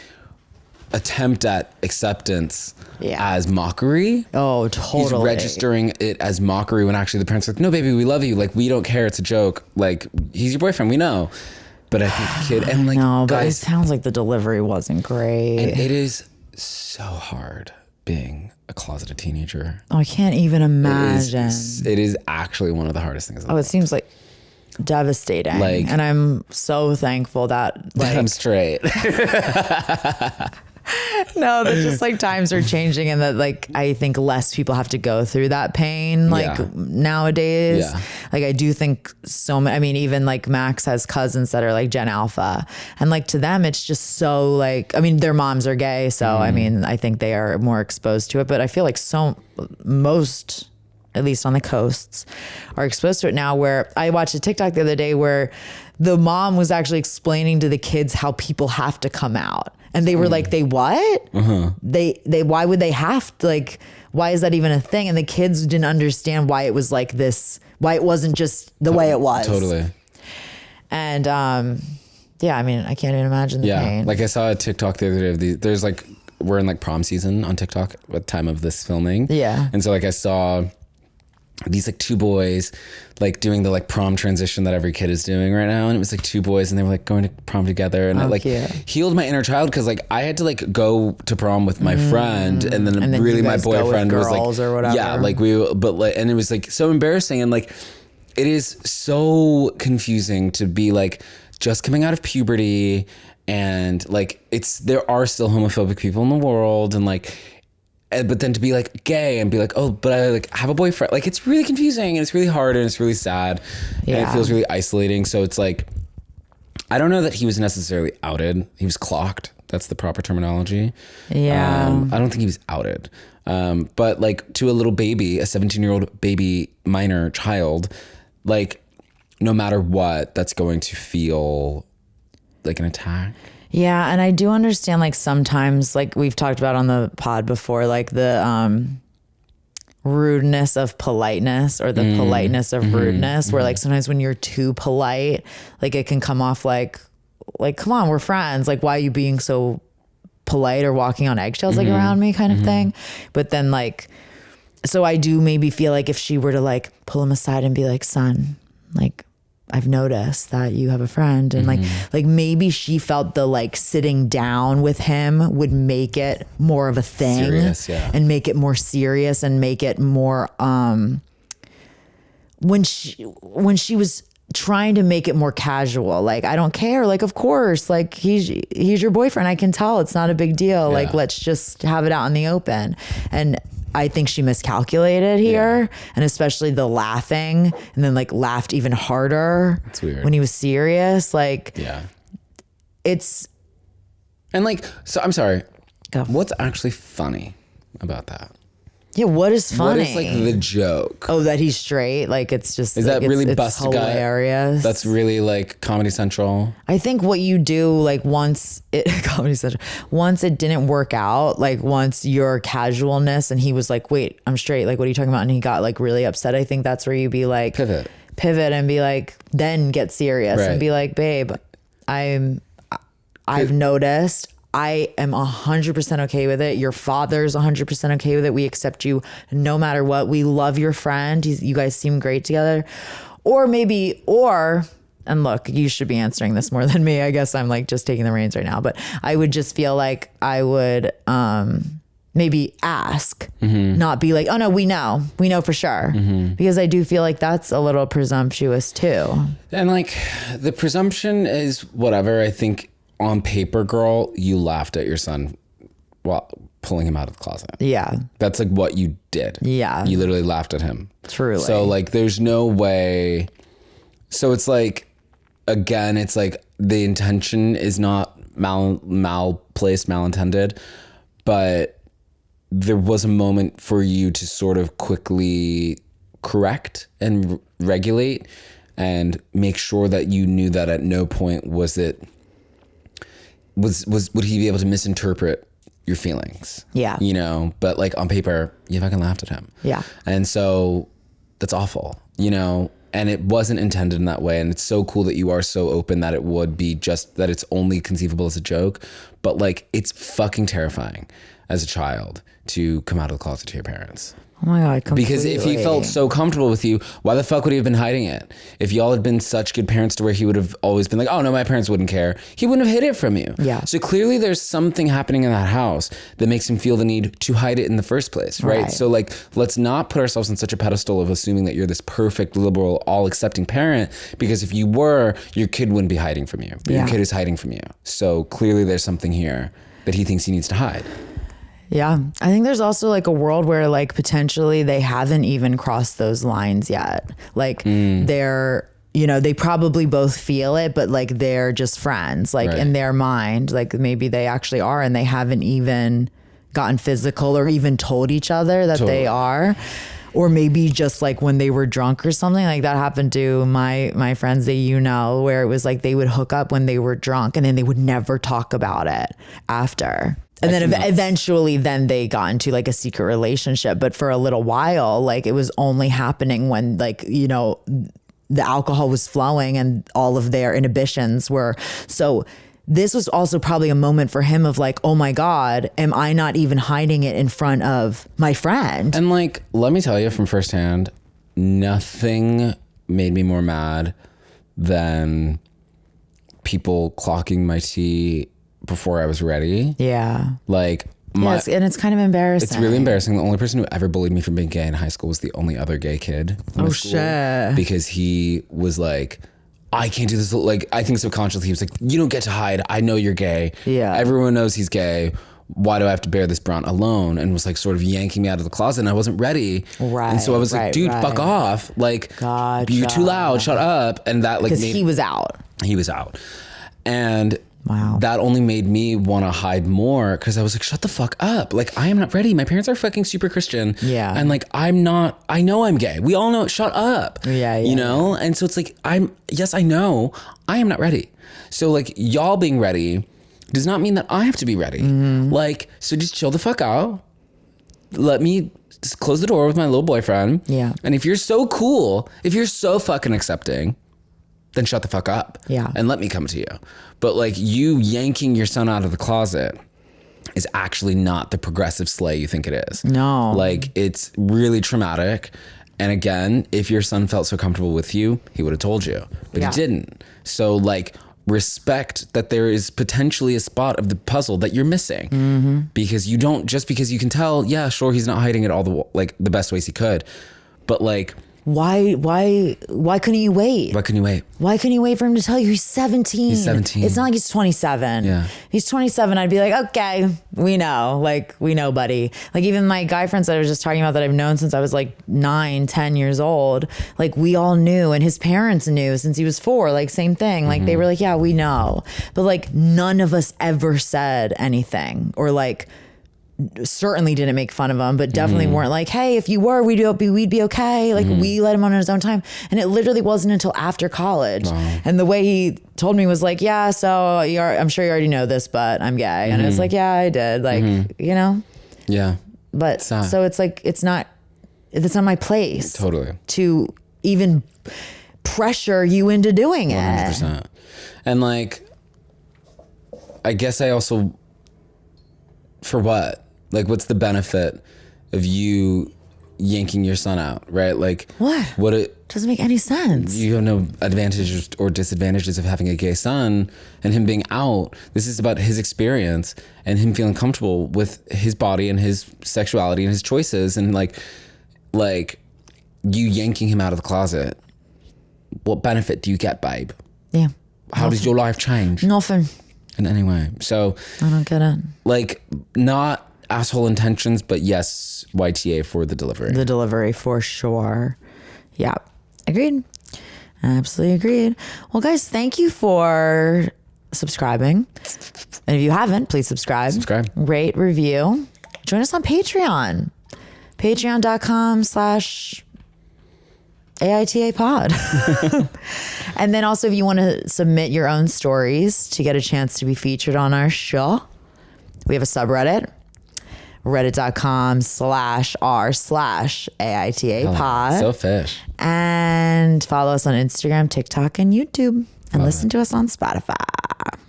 attempt at acceptance as mockery. Oh, totally. He's registering it as mockery when actually the parents are like, no, baby, we love you. Like, we don't care. It's a joke. Like, he's your boyfriend. We know. But I think the kid, and like, no, but guys, it sounds like the delivery wasn't great. And it is so hard being a closeted teenager. Oh, I can't even imagine. It is actually one of the hardest things. It seems like devastating. Like, and I'm so thankful that like I'm straight. No, that just like times are changing and that like I think less people have to go through that pain like nowadays. Yeah. Like I do think I mean, even like Max has cousins that are like Gen Alpha and like to them it's just so like, I mean, their moms are gay. So I mean, I think they are more exposed to it, but I feel like most, at least on the coasts, are exposed to it now, where I watched a TikTok the other day where the mom was actually explaining to the kids how people have to come out. And they were like, they what? They why would they have to, like, why is that even a thing? And the kids didn't understand why it was like this, why it wasn't just the way it was. Totally. And yeah, I mean, I can't even imagine the pain. Like I saw a TikTok the other day of there's like, we're in like prom season on TikTok at the time of this filming. Yeah. And so like I saw these like two boys like doing the like prom transition that every kid is doing right now, and it was like two boys and they were like going to prom together, and it like healed my inner child because like I had to like go to prom with my friend, and then really my boyfriend was like or whatever. Yeah, like but like, and it was like so embarrassing, and like it is so confusing to be like just coming out of puberty, and like there are still homophobic people in the world, and like but then to be like gay and be like, oh, but I like have a boyfriend. Like it's really confusing and it's really hard and it's really sad. Yeah. And it feels really isolating. So it's like, I don't know that he was necessarily outed. He was clocked. That's the proper terminology. Yeah. I don't think he was outed. But like to a little baby, a 17-year-old baby minor child, like no matter what, that's going to feel like an attack. Yeah, and I do understand like sometimes like we've talked about on the pod before, like the rudeness of politeness or the politeness of rudeness, where like sometimes when you're too polite, like it can come off like come on, we're friends, like why are you being so polite or walking on eggshells like around me kind of thing. But then like, so I do maybe feel like if she were to like pull him aside and be like, son, like I've noticed that you have a friend, and like maybe she felt the like sitting down with him would make it more of a thing, serious, and make it more serious and make it more when she was trying to make it more casual, like I don't care, like of course, like he's your boyfriend, I can tell, it's not a big deal, like let's just have it out in the open. And I think she miscalculated here, and especially the laughing, and then like laughed even harder. It's weird when he was serious. Like, it's and like, so I'm sorry. Go. What's actually funny about that? Yeah, what is funny? What is like the joke? Oh, that he's straight. Like it's just is like, that really it's busted guy? Hilarious. That's really like Comedy Central. I think what you do like once it Comedy Central, once it didn't work out, like once your casualness and he was like, wait, I'm straight. Like what are you talking about? And he got like really upset. I think that's where you be like pivot and be like, then get serious and be like, babe, I've noticed. I am 100% okay with it. Your father's 100% okay with it. We accept you no matter what. We love your friend. You guys seem great together. And look, you should be answering this more than me. I guess I'm like just taking the reins right now, but I would just feel like I would maybe ask, not be like, oh no, we know for sure. Because I do feel like that's a little presumptuous too. And like the presumption is whatever. I think on paper, girl, you laughed at your son while pulling him out of the closet. Yeah. That's like what you did. Yeah. You literally laughed at him. Truly. So like there's no way. So it's like, again, it's like the intention is not malplaced, malintended, but there was a moment for you to sort of quickly correct and regulate and make sure that you knew that at no point would he be able to misinterpret your feelings? Yeah. You know, but like on paper, you fucking laughed at him. Yeah. And so that's awful, you know, and it wasn't intended in that way. And it's so cool that you are so open that it would be just that it's only conceivable as a joke, but like it's fucking terrifying as a child to come out of the closet to your parents. Oh my God, completely. Because if he felt so comfortable with you, why the fuck would he have been hiding it? If y'all had been such good parents to where he would have always been like, oh no, my parents wouldn't care, he wouldn't have hid it from you. Yeah. So clearly there's something happening in that house that makes him feel the need to hide it in the first place, right? So like, let's not put ourselves on such a pedestal of assuming that you're this perfect, liberal, all accepting parent, because if you were, your kid wouldn't be hiding from you. But your kid is hiding from you. So clearly there's something here that he thinks he needs to hide. Yeah. I think there's also like a world where like potentially they haven't even crossed those lines yet. Like they're, you know, they probably both feel it, but like they're just friends, like in their mind, like maybe they actually are and they haven't even gotten physical or even told each other that they are. Or maybe just like when they were drunk or something. Like that happened to my friends that you know, where it was like they would hook up when they were drunk and then they would never talk about it after. And then eventually then they got into like a secret relationship. But for a little while, like it was only happening when like, you know, the alcohol was flowing and all of their inhibitions were. So this was also probably a moment for him of like, oh my God, am I not even hiding it in front of my friend? And like, let me tell you from firsthand, nothing made me more mad than people clocking my tea before I was ready. Yeah. Like, and it's kind of embarrassing. It's really embarrassing. The only person who ever bullied me for being gay in high school was the only other gay kid in my school. Shit. Because he was like, I can't do this. Like, I think subconsciously he was like, you don't get to hide. I know you're gay. Yeah. Everyone knows he's gay. Why do I have to bear this brunt alone? And was like sort of yanking me out of the closet, and I wasn't ready. Right. And so I was like, dude, fuck off. Like, you're too loud. Shut up. And that like, because he was out. He was out. And wow, that only made me want to hide more because I was like, shut the fuck up. Like, I am not ready. My parents are fucking super Christian. Yeah. And like, I'm not, I know I'm gay. We all know it. Shut up. Yeah. You know? And so it's like, yes, I know I am not ready. So like, y'all being ready does not mean that I have to be ready. Like, so just chill the fuck out. Let me just close the door with my little boyfriend. Yeah. And if you're so cool, if you're so fucking accepting, then shut the fuck up. Yeah. And let me come to you. But like, you yanking your son out of the closet is actually not the progressive slay you think it is. No. Like, it's really traumatic. And again, if your son felt so comfortable with you, he would have told you, but he didn't. So like, respect that there is potentially a spot of the puzzle that you're missing, because you don't, just because you can tell, yeah, sure, he's not hiding it all the best ways he could, but like, why couldn't you wait? Why couldn't you wait? Why couldn't you wait for him to tell you? He's 17. He's 17. It's not like he's 27. Yeah. He's 27. I'd be like, okay, we know, buddy. Like even my guy friends that I was just talking about that I've known since I was like 9, 10 years old, like we all knew, and his parents knew since he was 4, like same thing. Like they were like, yeah, we know. But like none of us ever said anything, or like certainly didn't make fun of him, but definitely weren't like, hey, if you were, we'd be okay. Like we let him on his own time. And it literally wasn't until after college. Wow. And the way he told me was like, yeah, so I'm sure you already know this, but I'm gay. And I was like, yeah, I did. Like, you know? Yeah. But so it's like, it's not my place totally to even pressure you into doing 100%. it. And like, I guess I also, for what? Like, what's the benefit of you yanking your son out, right? Like, what it doesn't make any sense. You have no advantages or disadvantages of having a gay son and him being out. This is about his experience and him feeling comfortable with his body and his sexuality and his choices, and like you yanking him out of the closet. What benefit do you get, babe? Yeah. How does your life change? Nothing. In any way. So I don't get it. Like, not asshole intentions, but yes, YTA for the delivery. The delivery for sure. Yeah. Agreed. Absolutely agreed. Well, guys, thank you for subscribing. And if you haven't, please subscribe. Rate, review. Join us on Patreon. Patreon.com/AITA pod. And then also, if you want to submit your own stories to get a chance to be featured on our show, we have a subreddit, reddit.com/r/AITA pod. So fish. And follow us on Instagram, TikTok, and YouTube. And listen to us on Spotify.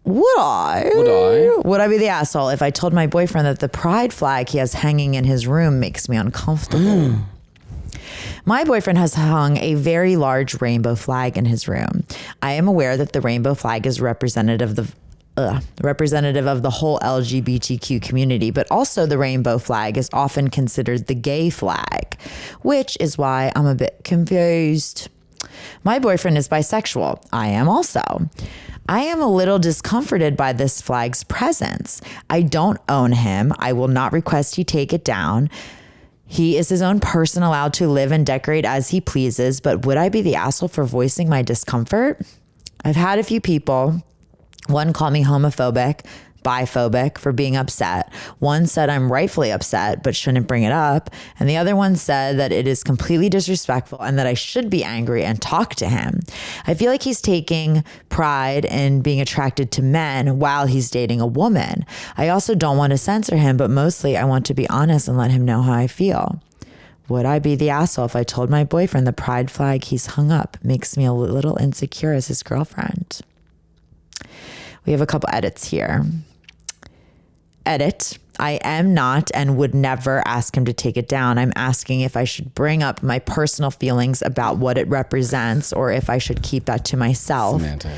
Would I be the asshole if I told my boyfriend that the pride flag he has hanging in his room makes me uncomfortable? My boyfriend has hung a very large rainbow flag in his room. I am aware that the rainbow flag is representative of the whole LGBTQ community, but also the rainbow flag is often considered the gay flag, which is why I'm a bit confused. My boyfriend is bisexual. I am also. I am a little discomforted by this flag's presence. I don't own him. I will not request he take it down. He is his own person, allowed to live and decorate as he pleases, but would I be the asshole for voicing my discomfort? I've had a few people, one call me homophobic, biphobic for being upset. One said I'm rightfully upset, but shouldn't bring it up. And the other one said that it is completely disrespectful and that I should be angry and talk to him. I feel like he's taking pride in being attracted to men while he's dating a woman. I also don't want to censor him, but mostly I want to be honest and let him know how I feel. Would I be the asshole if I told my boyfriend the pride flag he's hung up makes me a little insecure as his girlfriend? We have a couple edits here. Edit. I am not and would never ask him to take it down. I'm asking if I should bring up my personal feelings about what it represents or if I should keep that to myself. Semantic.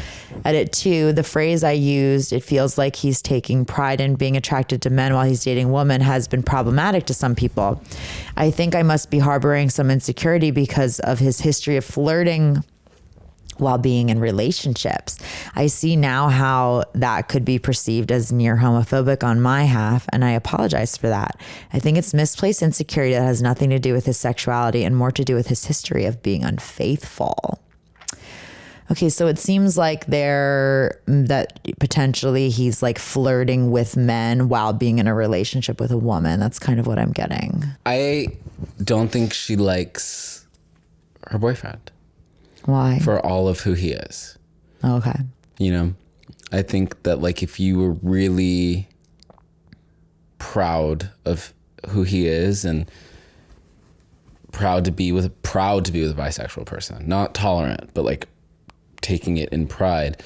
Edit 2. The phrase I used, it feels like he's taking pride in being attracted to men while he's dating women, has been problematic to some people. I think I must be harboring some insecurity because of his history of flirting while being in relationships. I see now how that could be perceived as near homophobic on my half, and I apologize for that. I think it's misplaced insecurity that has nothing to do with his sexuality and more to do with his history of being unfaithful. Okay, so it seems like that potentially he's like flirting with men while being in a relationship with a woman. That's kind of what I'm getting. I don't think she likes her boyfriend. Why? For all of who he is. Okay. You know, I think that like if you were really proud of who he is and proud to be with a bisexual person, not tolerant, but like taking it in pride,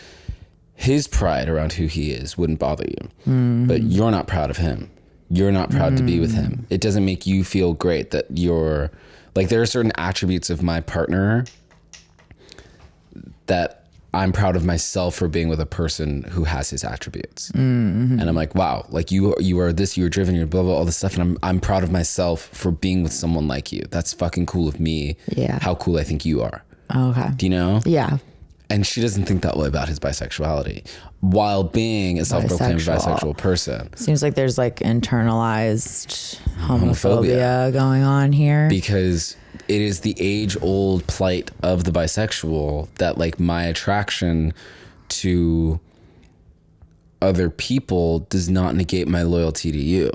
his pride around who he is wouldn't bother you. Mm-hmm. But you're not proud of him. You're not proud to be with him. It doesn't make you feel great that you're like, there are certain attributes of my partner that I'm proud of myself for being with a person who has his attributes. Mm-hmm. And I'm like, wow, like you are this, you're driven, you're blah, blah, all this stuff. And I'm proud of myself for being with someone like you. That's fucking cool of me. Yeah. How cool I think you are. Okay. Do you know? Yeah. And she doesn't think that way about his bisexuality while being a self-proclaimed bisexual person. Seems like there's like internalized homophobia going on here. Because it is the age-old plight of the bisexual that like my attraction to other people does not negate my loyalty to you.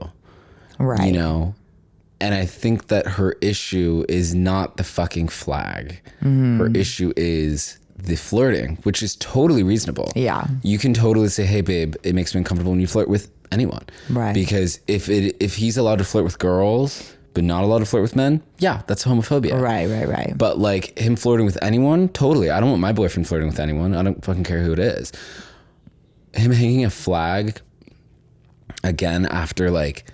Right. You know? And I think that her issue is not the fucking flag. Mm-hmm. Her issue is the flirting, which is totally reasonable. Yeah. You can totally say, hey babe, it makes me uncomfortable when you flirt with anyone. Right. Because if he's allowed to flirt with girls but not allowed to flirt with men, yeah, that's homophobia. Right. But like him flirting with anyone, totally. I don't want my boyfriend flirting with anyone. I don't fucking care who it is. Him hanging a flag, again, after like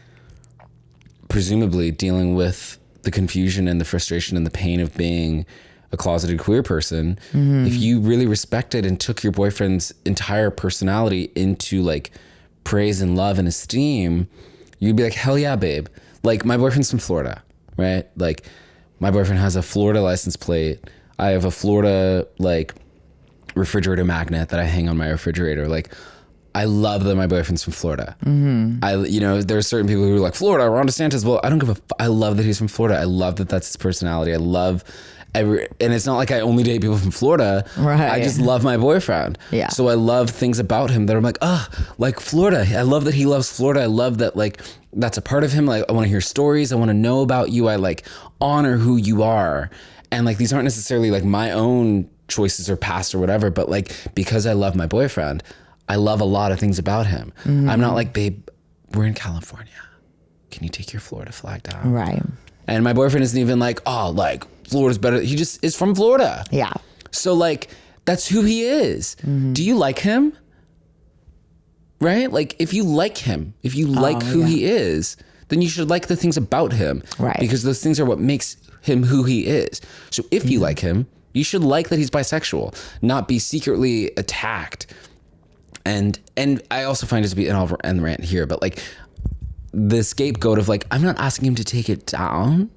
presumably dealing with the confusion and the frustration and the pain of being a closeted queer person, if you really respected and took your boyfriend's entire personality into like praise and love and esteem, you'd be like, hell yeah, babe. Like my boyfriend's from Florida, right? Like my boyfriend has a Florida license plate. I have a Florida like refrigerator magnet that I hang on my refrigerator. Like I love that my boyfriend's from Florida. There are certain people who are like, Florida, Ron DeSantis. Well, I don't give I love that he's from Florida. I love that that's his personality. I love and it's not like I only date people from Florida. Right. I just love my boyfriend. Yeah. So I love things about him that I'm like, like Florida. I love that he loves Florida. I love that like that's a part of him. Like I want to hear stories. I want to know about you. I like honor who you are. And like these aren't necessarily like my own choices or past or whatever, but like because I love my boyfriend, I love a lot of things about him. Mm-hmm. I'm not like, babe, we're in California. Can you take your Florida flag down? Right. And my boyfriend isn't even like, like Florida's better. He just is from Florida. Yeah. So like, that's who he is. Mm-hmm. Do you like him? Right? Like if you like him, if you like who he is, then you should like the things about him. Right. Because those things are what makes him who he is. So if you like him, you should like that he's bisexual, not be secretly attacked. And I also find it to be, and I'll end the rant here, but like the scapegoat of like, I'm not asking him to take it down.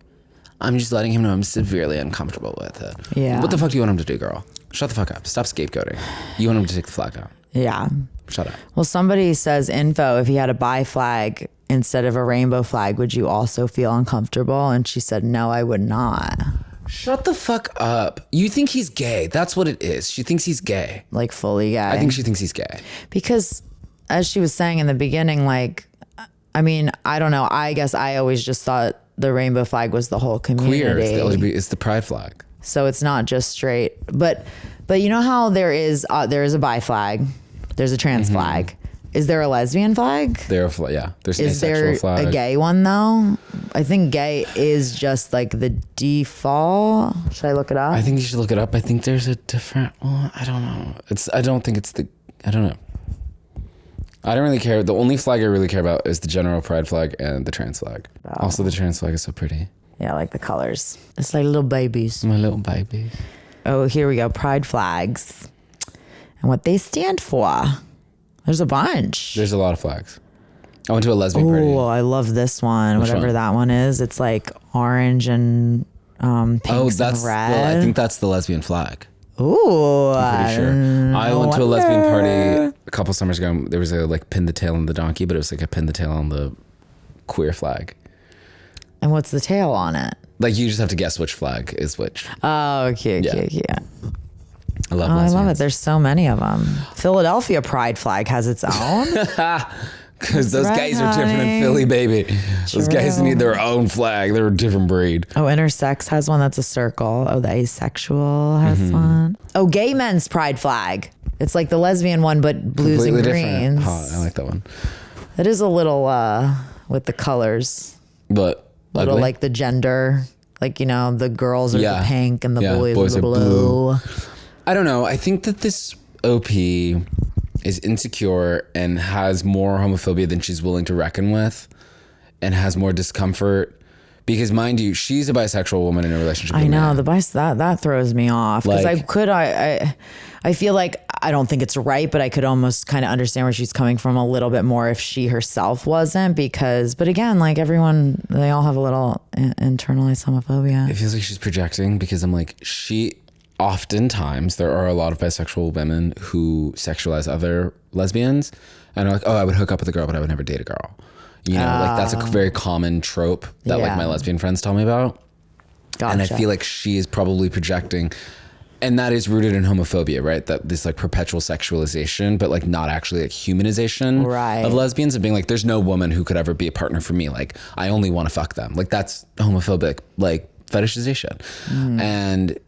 I'm just letting him know I'm severely uncomfortable with it. Yeah. What the fuck do you want him to do, girl? Shut the fuck up. Stop scapegoating. You want him to take the flag down. Yeah. Shut up. Well, somebody says info, if he had a bi flag instead of a rainbow flag, would you also feel uncomfortable? And she said, no, I would not. Shut the fuck up. You think he's gay. That's what it is. She thinks he's gay. Like fully gay. I think she thinks he's gay. Because as she was saying in the beginning, like, I mean, I don't know. I guess I always just thought the rainbow flag was the whole community. Queer. It's the LGBT, it's the pride flag. So it's not just straight. But you know how there is a bi flag, there's a trans flag. Is there a lesbian flag? There's an Is asexual there flag. a gay one though? I think gay is just like the default. Should I look it up? I think you should look it up. I think there's a different one. I don't know. I don't know. I don't really care. The only flag I really care about is the general pride flag and the trans flag. Oh. Also, the trans flag is so pretty. Yeah, I like the colors. It's like little babies. My little baby. Oh, here we go. Pride flags. And what they stand for. There's a bunch. There's a lot of flags. I went to a lesbian party. Oh, I love this one. Which whatever one? that one is. It's like orange and pinks and red. Well, I think that's the lesbian flag. Ooh, I'm pretty sure. I went to a lesbian party a couple summers ago. There was a like pin the tail on the donkey, but it was like a pin the tail on the queer flag. And what's the tail on it? Like you just have to guess which flag is which. Oh, cute. I love Oh, I lesbians. love it. There's so many of them. Philadelphia pride flag has its own. Because those right, guys are different in honey. Philly, baby. Those guys True. need their own flag. They're a different breed. Oh, intersex has one that's a circle. Oh, the asexual has one. Oh, gay men's pride flag. It's like the lesbian one, but blues Completely and different. greens. Hot. I like that one. It is a little with the colors. But Little ugly. like the gender. Like, you know, the girls are Yeah. the pink and the Yeah, boys boys are the are blue. I don't know. I think that this OP is insecure and has more homophobia than she's willing to reckon with and has more discomfort. Because mind you, she's a bisexual woman in a relationship with I a know man. that throws me off because Like- I feel like I don't think it's right, but I could almost kind of understand where she's coming from a little bit more if she herself wasn't but again, like everyone, they all have a little internalized homophobia. It feels like she's projecting because I'm like, oftentimes there are a lot of bisexual women who sexualize other lesbians and are like, oh, I would hook up with a girl, but I would never date a girl. You know, like that's a very common trope that like Yeah. my lesbian friends tell me about. Gotcha. And I feel like she is probably projecting, and that is rooted in homophobia, right? That this like perpetual sexualization, but like not actually like humanization Right. of lesbians and being like, there's no woman who could ever be a partner for me. Like I only want to fuck them. Like that's homophobic, like fetishization. And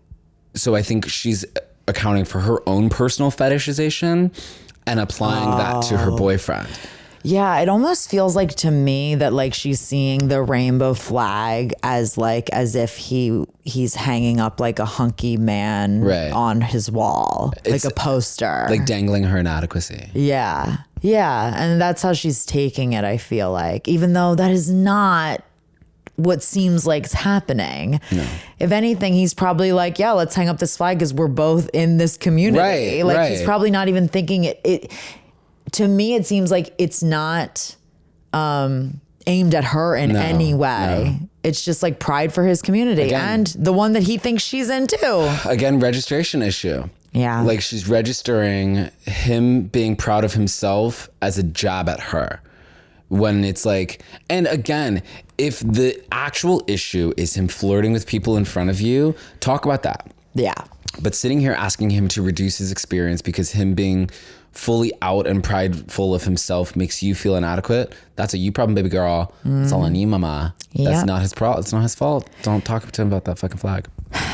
so I think she's accounting for her own personal fetishization and applying that to her boyfriend. Yeah, it almost feels like to me that like she's seeing the rainbow flag as if he's hanging up like a hunky man Right. on his wall, It's like a poster. Like dangling her inadequacy. Yeah. And that's how she's taking it, I feel like, even though that is not what seems like is happening. No. If anything, he's probably like, yeah, let's hang up this flag because we're both in this community. Right, like he's right. probably not even thinking it. To me, it seems like it's not aimed at her in any way. No. It's just like pride for his community Again. and the one that he thinks she's into. Again, registration issue. Yeah. Like she's registering him being proud of himself as a jab at her. When it's like, and again, if the actual issue is him flirting with people in front of you, talk about that. Yeah. But sitting here asking him to reduce his experience because him being fully out and prideful of himself makes you feel inadequate, that's a you problem, baby girl. It's all on you, mama. Yep. That's not his problem. It's not his fault. Don't talk to him about that fucking flag.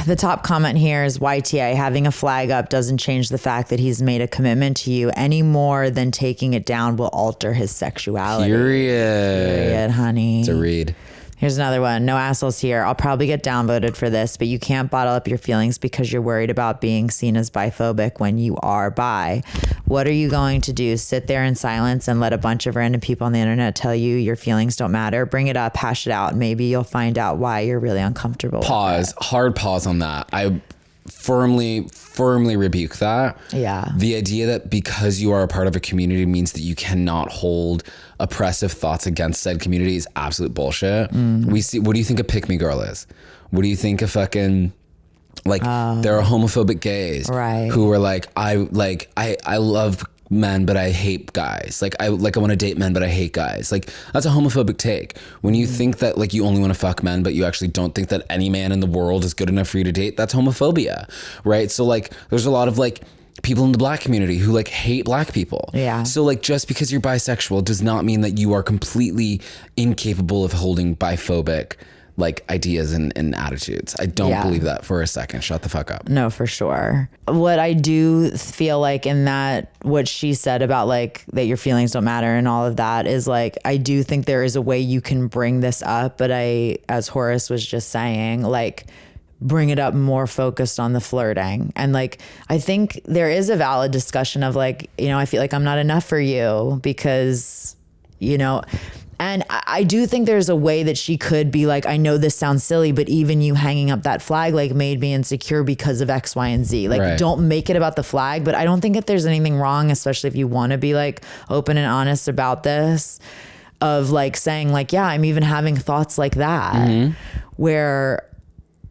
The top comment here is YTA. Having a flag up doesn't change the fact that he's made a commitment to you any more than taking it down will alter his sexuality. Period, honey. It's a read. Here's another one. No assholes here. I'll probably get downvoted for this, but you can't bottle up your feelings because you're worried about being seen as biphobic when you are bi. What are you going to do? Sit there in silence and let a bunch of random people on the internet tell you your feelings don't matter? Bring it up, hash it out. Maybe you'll find out why you're really uncomfortable. Pause. Hard pause on that. I firmly rebuke that. Yeah. The idea that because you are a part of a community means that you cannot hold oppressive thoughts against said community is absolute bullshit. We see, what do you think a pick me girl is? What do you think a fucking, like, there are homophobic gays Right. who are like, I love men, but I hate guys. Like I want to date men, but I hate guys. Like that's a homophobic take. When you think that like you only want to fuck men, but you actually don't think that any man in the world is good enough for you to date, that's homophobia, right? So like there's a lot of like people in the black community who like hate black people. Yeah. So like just because you're bisexual does not mean that you are completely incapable of holding biphobic like ideas and attitudes. I don't believe that for a second. Shut the fuck up. No, for sure. What I do feel like in that, what she said about like that your feelings don't matter and all of that is like, I do think there is a way you can bring this up, but as Horace was just saying, like bring it up more focused on the flirting. And like, I think there is a valid discussion of like, you know, I feel like I'm not enough for you because, you know, and I do think there's a way that she could be like, I know this sounds silly, but even you hanging up that flag like made me insecure because of X, Y, and Z. Like don't make it about the flag, but I don't think that there's anything wrong, especially if you want to be like open and honest about this, of like saying like, yeah, I'm even having thoughts like that where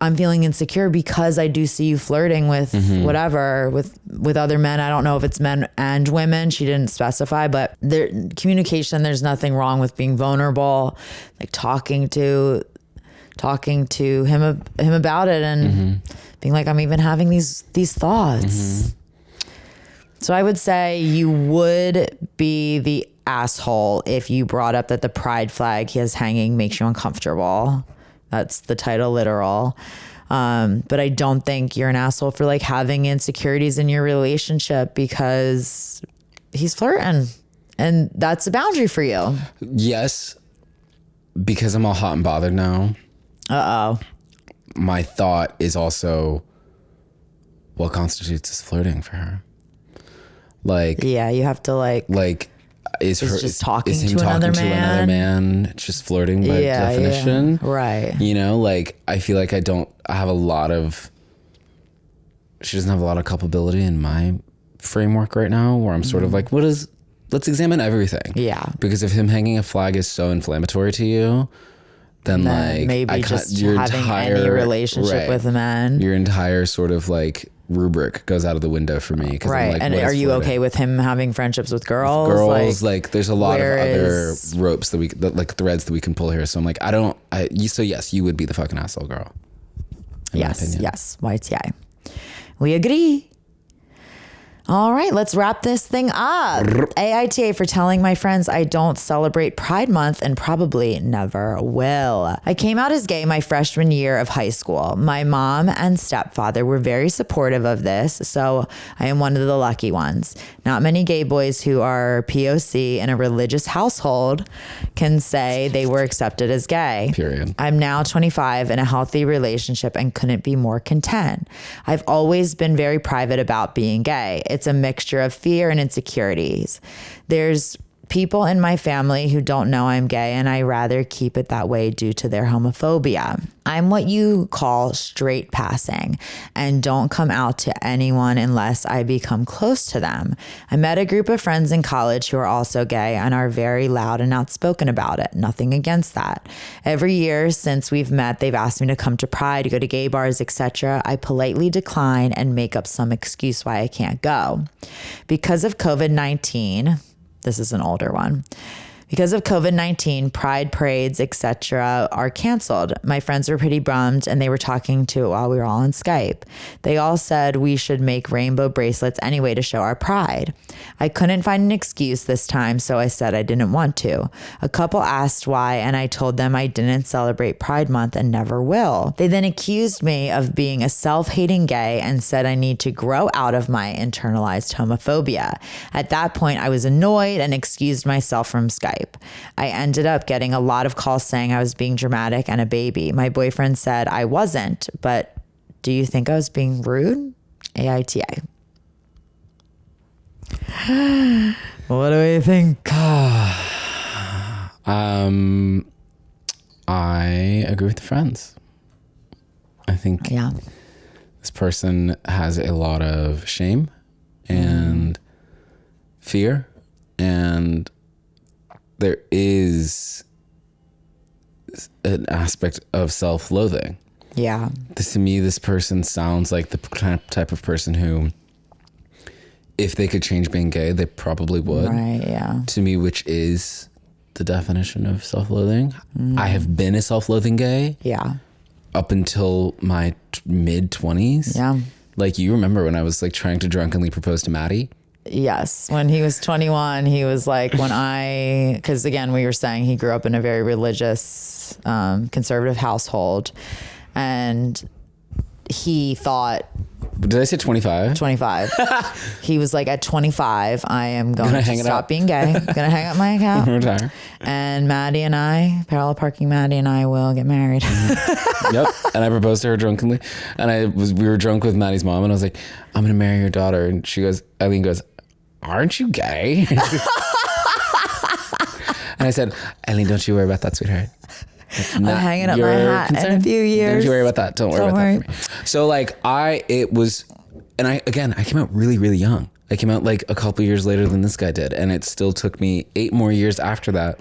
I'm feeling insecure because I do see you flirting with whatever, with other men. I don't know if it's men and women. She didn't specify, but communication, there's nothing wrong with being vulnerable, like talking to him about it and being like, I'm even having these thoughts. So I would say you would be the asshole if you brought up that the pride flag he has hanging makes you uncomfortable. That's the title, literal. But I don't think you're an asshole for like having insecurities in your relationship because he's flirting and that's a boundary for you. Yes, because I'm all hot and bothered now. Uh-oh. My thought is also, what constitutes as flirting for her? Like, yeah, you have to like is him talking to another man? man just flirting by definition? Yeah. Right. You know, like I feel like she doesn't have a lot of culpability in my framework right now where I'm sort of like, let's examine everything. Yeah. Because if him hanging a flag is so inflammatory to you, then like maybe just having any relationship with men. Your entire sort of like rubric goes out of the window for me. Right. Like, and are you okay with him having friendships with girls? Like there's a lot of other ropes like threads that we can pull here. So I'm like, so yes, you would be the fucking asshole girl. Yes. YTA. We agree. All right, let's wrap this thing up. AITA for telling my friends I don't celebrate Pride Month and probably never will. I came out as gay my freshman year of high school. My mom and stepfather were very supportive of this, so I am one of the lucky ones. Not many gay boys who are POC in a religious household can say they were accepted as gay. Period. I'm now 25 in a healthy relationship and couldn't be more content. I've always been very private about being gay. It's a mixture of fear and insecurities. There's people in my family who don't know I'm gay, and I rather keep it that way due to their homophobia. I'm what you call straight passing and don't come out to anyone unless I become close to them. I met a group of friends in college who are also gay and are very loud and outspoken about it. Nothing against that. Every year since we've met, they've asked me to come to Pride, go to gay bars, etc. I politely decline and make up some excuse why I can't go. Because of COVID-19, this is an older one. Because of COVID-19, pride parades, etc. are canceled. My friends were pretty bummed and they were talking to it while we were all on Skype. They all said we should make rainbow bracelets anyway to show our pride. I couldn't find an excuse this time, so I said I didn't want to. A couple asked why, and I told them I didn't celebrate Pride Month and never will. They then accused me of being a self-hating gay and said I need to grow out of my internalized homophobia. At that point, I was annoyed and excused myself from Skype. I ended up getting a lot of calls saying I was being dramatic and a baby. My boyfriend said I wasn't, but do you think I was being rude? AITA. What do we think? I agree with the friends. I think this person has a lot of shame and fear, and there is an aspect of self-loathing. Yeah. To me, this person sounds like the type of person who if they could change being gay, they probably would. Right, yeah. To me, which is the definition of self-loathing. I have been a self-loathing gay. Yeah. Up until my mid-20s. Yeah. Like, you remember when I was like trying to drunkenly propose to Maddie? Yes. When he was 21, he was like, because again, we were saying he grew up in a very religious, conservative household. And he thought, did I say 25? 25. He was like, at 25, I am going to stop being gay. I'm going to hang up my account. Retire. And Maddie and I, parallel parking Maddie and I will get married. Yep. And I proposed to her drunkenly. And we were drunk with Maddie's mom. And I was like, I'm going to marry your daughter. And Eileen goes, aren't you gay? And I said, Eileen, don't you worry about that, sweetheart. I'm hanging up my hat in a few years. Don't you worry about that. Don't worry about that for me. So like I came out really, really young. I came out like a couple years later than this guy did. And it still took me 8 more years after that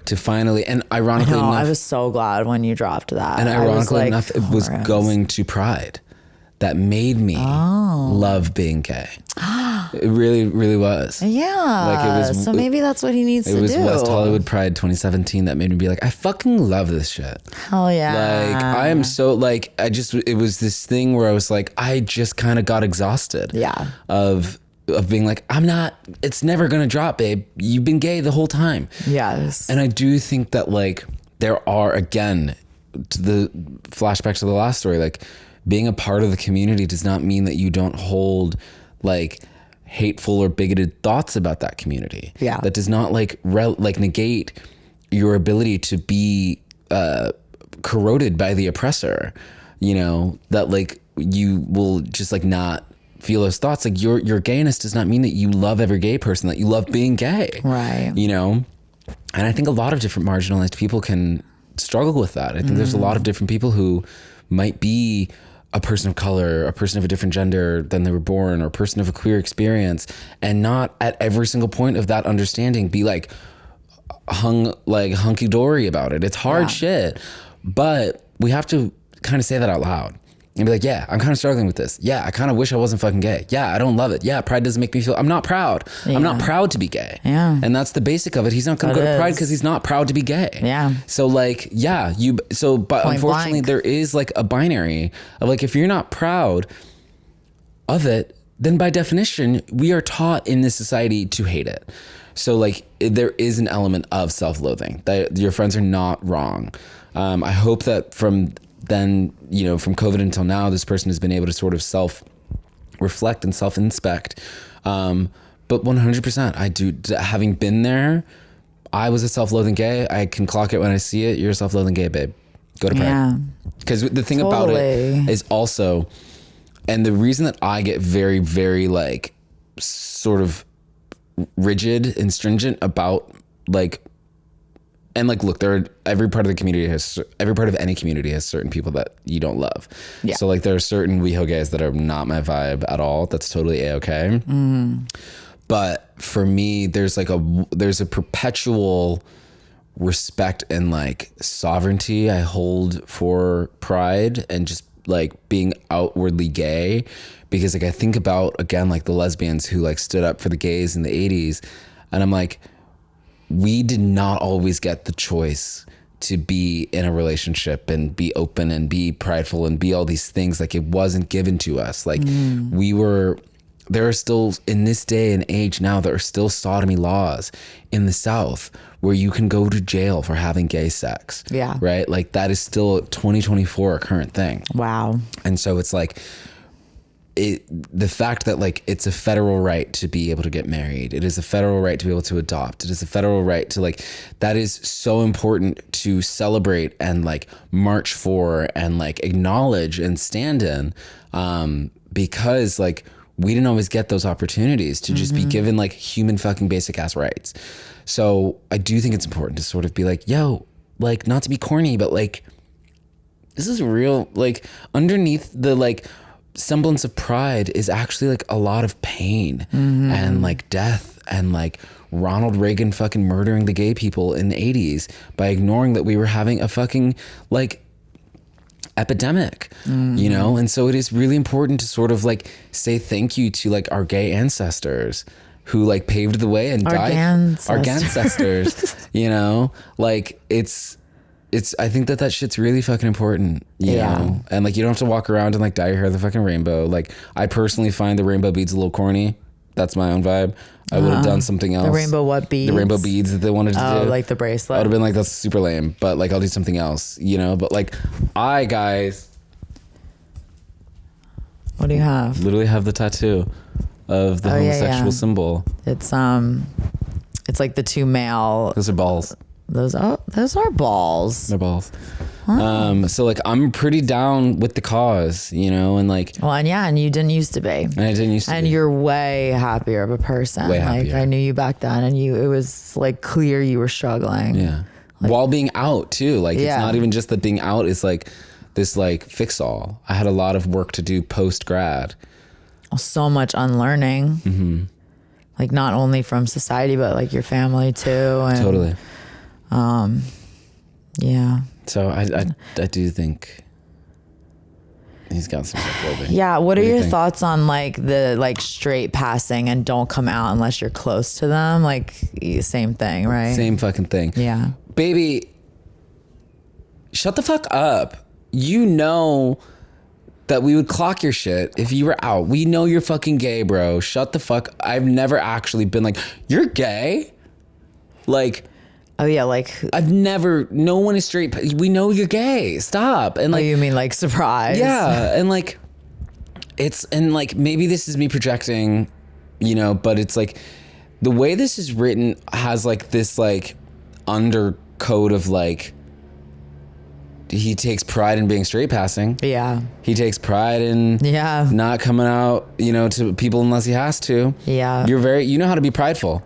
to finally, and ironically enough. I was so glad when you dropped that. And ironically enough, it was going to Pride that made me love being gay. It really, really was. Yeah. Like it was. So maybe that's what he needs to do. It was West Hollywood Pride 2017 that made me be like, I fucking love this shit. Hell yeah. Like I am so like, it was this thing where I was like, I just kind of got exhausted. Yeah. Of being like, it's never going to drop, babe. You've been gay the whole time. Yes. And I do think that like there are, again, to the flashback to the last story, like being a part of the community does not mean that you don't hold like hateful or bigoted thoughts about that community. Yeah. That does not like negate your ability to be corroded by the oppressor, you know, that like you will just like not feel those thoughts. Like your gayness does not mean that you love every gay person, that you love being gay. Right. You know? And I think a lot of different marginalized people can struggle with that. I think there's a lot of different people who might be a person of color, a person of a different gender than they were born, or a person of a queer experience, and not at every single point of that understanding be like hunky-dory about it. It's hard shit, but we have to kind of say that out loud and be like, yeah, I'm kind of struggling with this. Yeah, I kind of wish I wasn't fucking gay. Yeah, I don't love it. Yeah, Pride doesn't make me feel, I'm not proud. Yeah. I'm not proud to be gay. Yeah. And that's the basic of it. He's not going to go to Pride because he's not proud to be gay. Yeah. So like, yeah, but Point unfortunately blank. there is like a binary of like, if you're not proud of it, then by definition, we are taught in this society to hate it. So like there is an element of self-loathing that your friends are not wrong. I hope that from then, you know, from COVID until now, this person has been able to sort of self-reflect and self-inspect. But 100%, I do, having been there, I was a self-loathing gay. I can clock it when I see it. You're a self-loathing gay, babe. Go to Pride. Yeah. Because the thing about it is also, and the reason that I get very, very like sort of rigid and stringent about like, and like, look, every part of any community has certain people that you don't love. Yeah. So like there are certain WeHo gays that are not my vibe at all. That's totally A-okay. But for me, there's a perpetual respect and like sovereignty I hold for Pride and just like being outwardly gay, because like I think about, again, like the lesbians who like stood up for the gays in the 80s, and I'm like, we did not always get the choice to be in a relationship and be open and be prideful and be all these things. Like it wasn't given to us. Like there are still, in this day and age now, there are still sodomy laws in the South where you can go to jail for having gay sex. Yeah. Right? Like that is still 2024 a current thing. Wow. And so it's like, the fact that like it's a federal right to be able to get married, it is a federal right to be able to adopt, it is a federal right to like, that is so important to celebrate and like march for and like acknowledge and stand in, because like we didn't always get those opportunities to just be given like human fucking basic ass rights. So I do think it's important to sort of be like, yo, like not to be corny, but like this is real. Like underneath the like semblance of pride is actually like a lot of pain and like death and like Ronald Reagan fucking murdering the gay people in the 80s by ignoring that we were having a fucking like epidemic, you know? And so it is really important to sort of like say thank you to like our gay ancestors who like paved the way and died. Our ancestors, you know, like I think that shit's really fucking important, you know? And like, you don't have to walk around and like dye your hair the fucking rainbow. Like, I personally find the rainbow beads a little corny. That's my own vibe. I would have done something else. The rainbow what beads? The rainbow beads that they wanted to do. Oh, like the bracelet. I would have been like, that's super lame, but like, I'll do something else, you know? But like, guys. What do you have? Literally have the tattoo of the homosexual symbol. It's like the two male. Those are balls. Those are balls. They're balls. So like, I'm pretty down with the cause, you know, and like. Well, and you didn't used to be. And I didn't used to be. And you're way happier of a person. Way happier. Like, I knew you back then, and it was like clear you were struggling. Yeah. Like, while being out too. Like, it's not even just the being out. It's like this like fix all. I had a lot of work to do post grad. So much unlearning. Like, not only from society, but like your family too. And, totally. Yeah. So I do think he's got some self-loathing. Yeah. What are your thoughts on like the like straight passing and don't come out unless you're close to them? Like, same thing, right? Same fucking thing. Yeah. Baby, shut the fuck up. You know that we would clock your shit if you were out. We know you're fucking gay, bro. Shut the fuck. I've never actually been like, you're gay? Like, oh yeah, like no one is straight. We know you're gay. Stop. And like, you mean like surprise? Yeah. And like, maybe this is me projecting, you know, but it's like the way this is written has like this like undercoat of like, he takes pride in being straight passing. Yeah. He takes pride in not coming out, you know, to people unless he has to. Yeah. You know how to be prideful.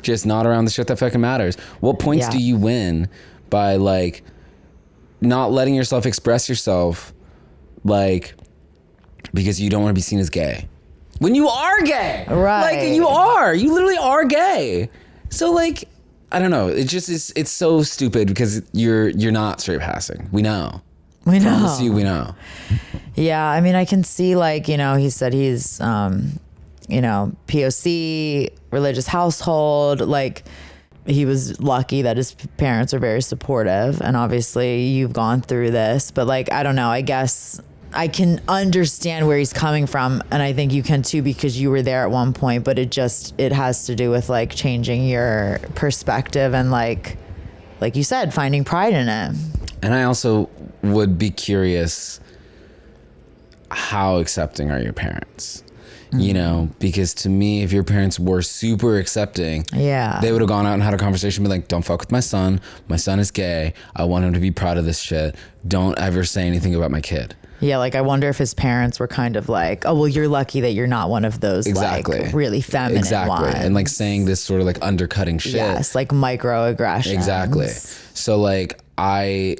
Just not around the shit that fucking matters. What points do you win by like not letting yourself express yourself, like, because you don't want to be seen as gay when you are gay? Right. Like, you literally are gay. So like, I don't know. It just is. It's so stupid because you're not straight passing. We know. We know. Promise you, we know. Yeah. I mean, I can see like, you know, he said he's, you know, POC, religious household. Like, he was lucky that his parents are very supportive, and obviously you've gone through this, but like, I don't know, I guess I can understand where he's coming from, and I think you can too, because you were there at one point, but it has to do with like changing your perspective and like you said, finding pride in it. And I also would be curious, how accepting are your parents? You know, because to me, if your parents were super accepting, they would have gone out and had a conversation, be like, don't fuck with my son. My son is gay. I want him to be proud of this shit. Don't ever say anything about my kid. Yeah, like, I wonder if his parents were kind of like, oh, well, you're lucky that you're not one of those like really feminine ones. And like saying this sort of like undercutting shit. Yes, like microaggressions. Exactly. So like, I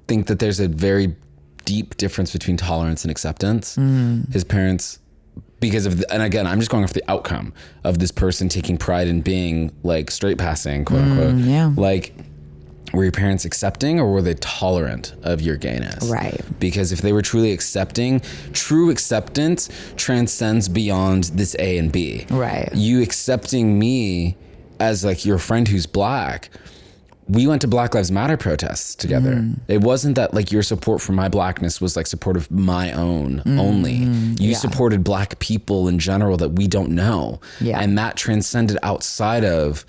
think that there's a very deep difference between tolerance and acceptance. His parents, because of and again, I'm just going off the outcome of this person taking pride in being like straight passing, quote unquote. Like, were your parents accepting or were they tolerant of your gayness? Right. Because if they were truly accepting, true acceptance transcends beyond this A and B. Right. You accepting me as like your friend who's black. We went to Black Lives Matter protests together. It wasn't that like your support for my blackness was like support of my own only. You supported black people in general that we don't know. And that transcended outside of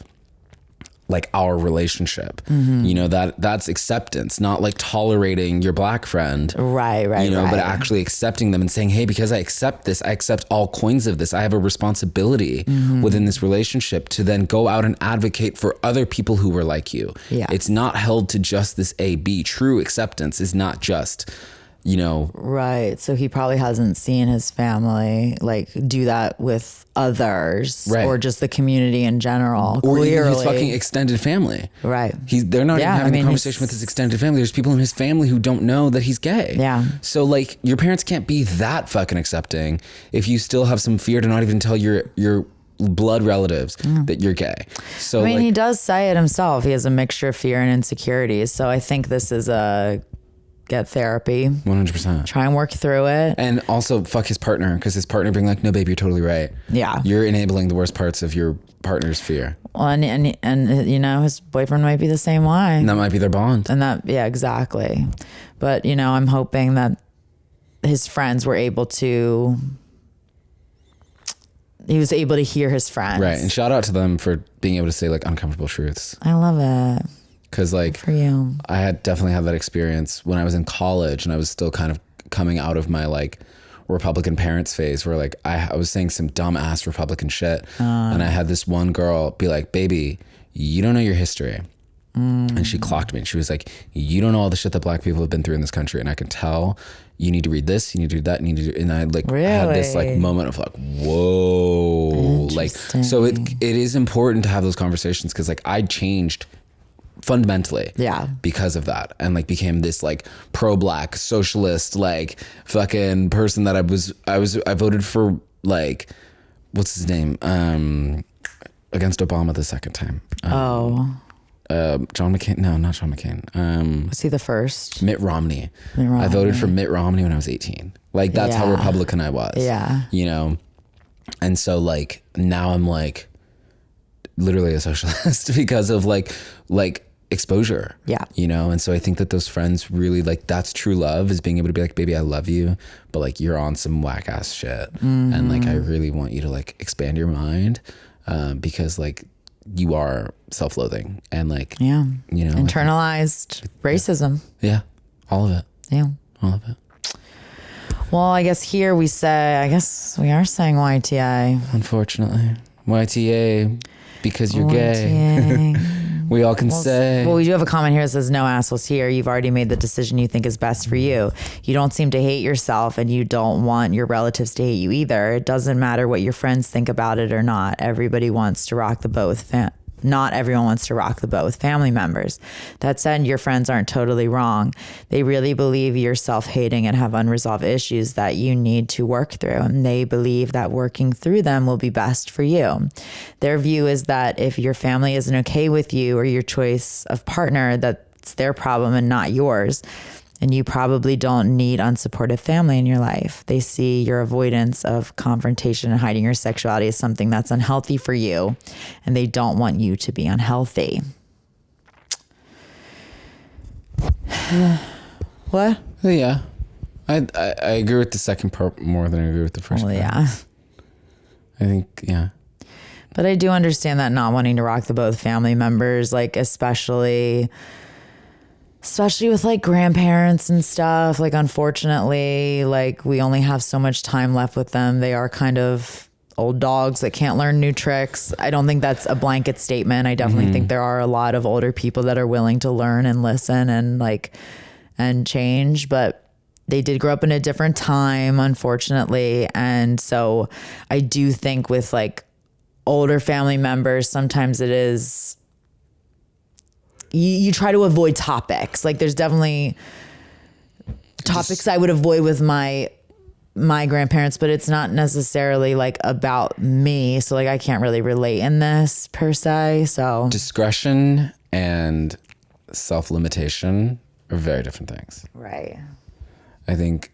like our relationship. You know, that's acceptance, not like tolerating your black friend. Right. You know, but actually accepting them and saying, hey, because I accept this, I accept all coins of this. I have a responsibility within this relationship to then go out and advocate for other people who were like you. It's not held to just this A, B. True acceptance is not just, you know. Right. So he probably hasn't seen his family like do that with others or just the community in general. Or even his fucking extended family. Right. They're not even having a conversation with his extended family. There's people in his family who don't know that he's gay. Yeah. So like, your parents can't be that fucking accepting if you still have some fear to not even tell your blood relatives that you're gay. So I mean, like, he does say it himself. He has a mixture of fear and insecurities. So I think this is a get therapy. 100%. Try and work through it. And also fuck his partner, because his partner being like, no, babe, you're totally right. Yeah. You're enabling the worst parts of your partner's fear. Well, and you know, his boyfriend might be the same way. And that might be their bond. And that, yeah, exactly. But, you know, I'm hoping that his friends were able to, he was able to hear his friends. Right. And shout out to them for being able to say like uncomfortable truths. I love it. Because like, for you. I had definitely had that experience when I was in college and I was still kind of coming out of my like Republican parents phase where like I was saying some dumb ass Republican shit. And I had this one girl be like, baby, you don't know your history. And she clocked me and she was like, you don't know all the shit that black people have been through in this country. And I can tell you need to read this, you need to do that, you need to do, and I like had this like moment of like, whoa, like, so it is important to have those conversations. Cause like I changed fundamentally because of that, and like became this like pro-black socialist like fucking person that I voted for like what's his name against Obama the second time. John McCain. No, not John McCain. Was he the first? Mitt Romney. I voted for Mitt Romney when I was 18. Like that's how Republican I was. Yeah. You know, and so like now I'm like literally a socialist because of like exposure. Yeah. You know, and so I think that those friends really like that's true love, is being able to be like, baby, I love you, but like you're on some whack ass shit. And like I really want you to like expand your mind because like you are self-loathing and like you know, internalized racism. Yeah. All of it. Yeah. All of it. Well, I guess here we say, I guess we are saying YTA. Unfortunately. YTA because you're gay. We all can say. Well, we do have a comment here that says, no assholes here. You've already made the decision you think is best for you. You don't seem to hate yourself, and you don't want your relatives to hate you either. It doesn't matter what your friends think about it or not. Everybody wants to rock the boat with not everyone wants to rock the boat with family members. That said, your friends aren't totally wrong. They really believe you're self-hating and have unresolved issues that you need to work through. And they believe that working through them will be best for you. Their view is that if your family isn't okay with you or your choice of partner, that's their problem and not yours. And you probably don't need unsupportive family in your life. They see your avoidance of confrontation and hiding your sexuality as something that's unhealthy for you, and they don't want you to be unhealthy. What? Yeah. I agree with the second part more than I agree with the first part. Yeah. I think, yeah. But I do understand that not wanting to rock the boat with family members, like especially with like grandparents and stuff. Like, unfortunately, like we only have so much time left with them. They are kind of old dogs that can't learn new tricks. I don't think that's a blanket statement. I definitely think there are a lot of older people that are willing to learn and listen and change, but they did grow up in a different time, unfortunately. And so I do think with like older family members, sometimes it is, you try to avoid topics. Like there's definitely topics I would avoid with my grandparents, but it's not necessarily like about me. So like I can't really relate in this per se. So discretion and self-limitation are very different things. Right. I think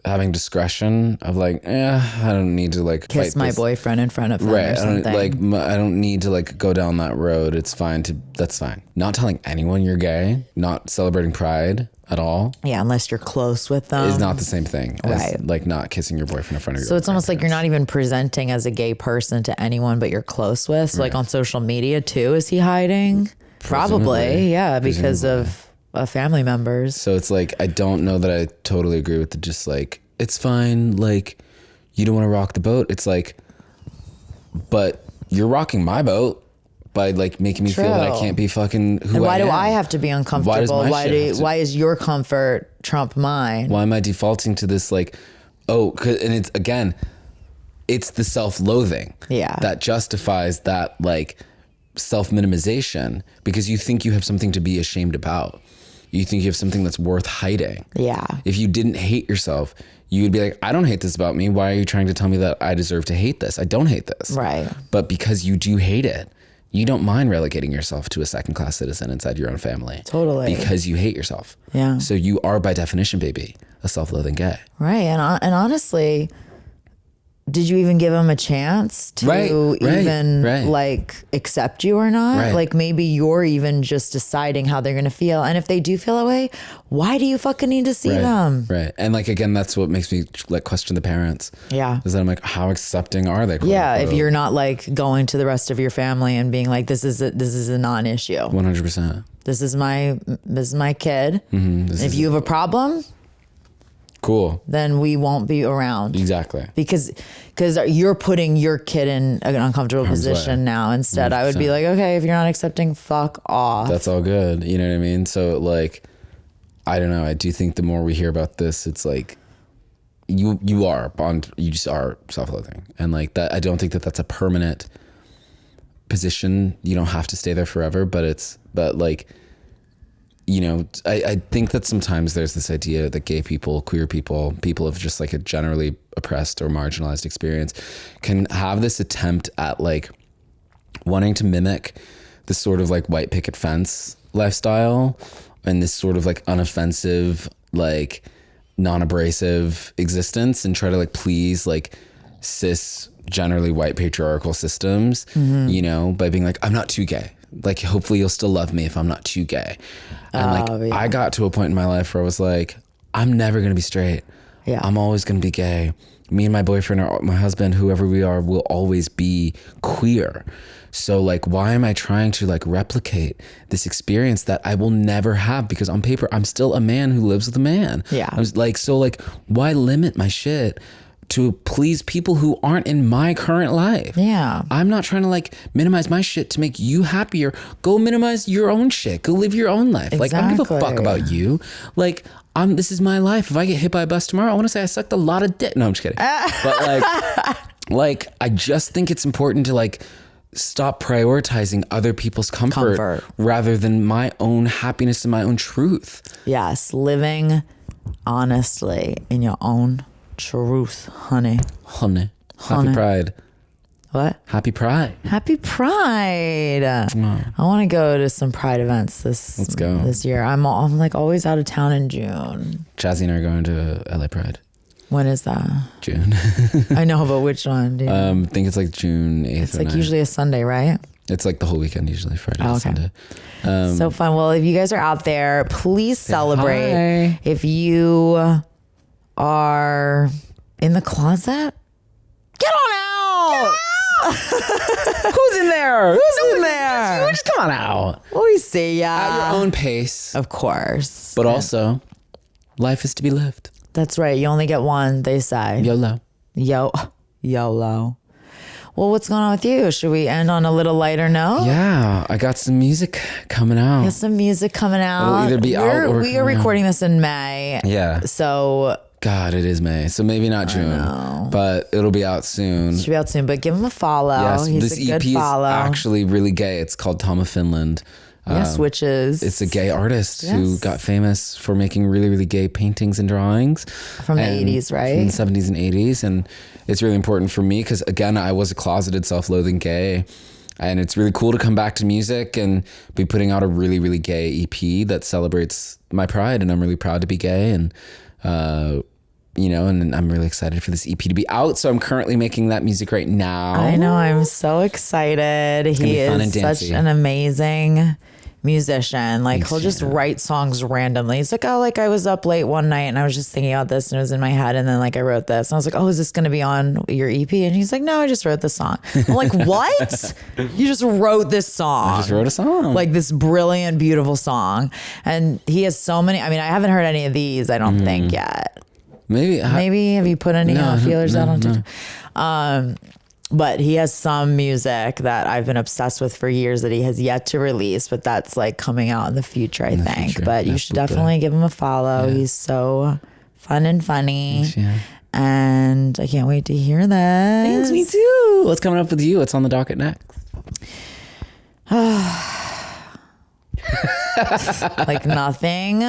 having discretion of like, I don't need to like kiss my boyfriend in front of them or something. I don't need to like go down that road. It's fine that's fine. Not telling anyone you're gay, not celebrating pride at all. Yeah, unless you're close with them. Is not the same thing as like not kissing your boyfriend in front of your. So it's almost like you're not even presenting as a gay person to anyone but you're close with. So like on social media too, is he hiding? Probably, yeah, because of family members. So it's like, I don't know that I totally agree with the just like, it's fine, like you don't want to rock the boat. It's like, but you're rocking my boat by like making me feel that I can't be fucking who I am. Why do I have to be uncomfortable? Why is your comfort trump mine? Why am I defaulting to this like, and it's again, it's the self-loathing that justifies that like self-minimization, because you think you have something to be ashamed about. You think you have something that's worth hiding. Yeah. If you didn't hate yourself, you would be like, I don't hate this about me. Why are you trying to tell me that I deserve to hate this? I don't hate this. Right. But because you do hate it, you don't mind relegating yourself to a second-class citizen inside your own family. Totally. Because you hate yourself. Yeah. So you are, by definition, baby, a self-loathing gay. Right. And honestly, did you even give them a chance to like accept you or not? Right. Like maybe you're even just deciding how they're going to feel. And if they do feel that way, why do you fucking need to see them? Right. And like, again, that's what makes me like question the parents. Yeah. Is that I'm like, how accepting are they? Yeah. If you're not like going to the rest of your family and being like, this is a non-issue. 100%. This is my kid. If you have a problem, cool, then we won't be around. Exactly. Because you're putting your kid in an uncomfortable position now. Instead, 100%. I would be like, okay, if you're not accepting, fuck off. That's all good. You know what I mean? So like, I don't know. I do think the more we hear about this, it's like you just are self-loathing. And like that, I don't think that that's a permanent position. You don't have to stay there forever, but like, you know, I think that sometimes there's this idea that gay people, queer people, people of just like a generally oppressed or marginalized experience can have this attempt at like wanting to mimic this sort of like white picket fence lifestyle and this sort of like unoffensive, like non-abrasive existence and try to like please like cis, generally white patriarchal systems, you know, by being like, I'm not too gay. Like, hopefully you'll still love me if I'm not too gay. And like, I got to a point in my life where I was like, I'm never going to be straight. Yeah. I'm always going to be gay. Me and my boyfriend or my husband, whoever we are, will always be queer. So like, why am I trying to like replicate this experience that I will never have? Because on paper, I'm still a man who lives with a man. Yeah. I was like, so like, why limit my shit to please people who aren't in my current life? Yeah. I'm not trying to like minimize my shit to make you happier. Go minimize your own shit. Go live your own life. Like, I don't give a fuck about you. Like, this is my life. If I get hit by a bus tomorrow, I want to say I sucked a lot of dick. No, I'm just kidding. But like, I just think it's important to like stop prioritizing other people's comfort rather than my own happiness and my own truth. Yes. Living honestly in your own truth, honey. Happy Pride. What? Happy Pride. Happy Pride. I want to go to some Pride events this year. I'm like always out of town in June. Chazzy and I are going to LA Pride. When is that? June. I know, but which one? I think it's like June 8th. It's like usually a Sunday, right? It's like the whole weekend, usually Friday to Sunday. So fun. Well, if you guys are out there, please celebrate. Hi. If you are in the closet, get on out. Who's in there? Who's in there? Just come on out. We see ya. At your own pace. Of course. But also, life is to be lived. That's right. You only get one, they say. YOLO. YOLO. Well, what's going on with you? Should we end on a little lighter note? Yeah, I got some music coming out. Got some music coming out. It'll either be out or we are recording this in May. Yeah. So God, it is May. So maybe not June, but it'll be out soon. Should be out soon, but give him a follow. Yes, He's this a good EP follow. is actually really gay. It's called Tom of Finland. Yes, which is... It's a gay artist who got famous for making really, really gay paintings and drawings. From the 80s, right? From the 70s and 80s. And it's really important for me because, again, I was a closeted self-loathing gay. And it's really cool to come back to music and be putting out a really, really gay EP that celebrates my pride. And I'm really proud to be gay. And, you know, and I'm really excited for this EP to be out. So I'm currently making that music right now. I know. I'm so excited. He is such an amazing musician. Like, he'll just write songs randomly. He's like, oh, like I was up late one night and I was just thinking about this and it was in my head. And then like I wrote this and I was like, oh, is this going to be on your EP? And he's like, no, I just wrote this song. I'm like, what? You just wrote this song. I just wrote a song. Like this brilliant, beautiful song. And he has so many. I mean, I haven't heard any of these, I don't think yet. Maybe have you put any feelers out on TikTok? But he has some music that I've been obsessed with for years that he has yet to release, but that's like coming out in the future, I think. But you should definitely give him a follow. Yeah. He's so fun and funny. Thanks, and I can't wait to hear that. Thanks, me too. What's coming up with you? What's on the docket next? Like nothing.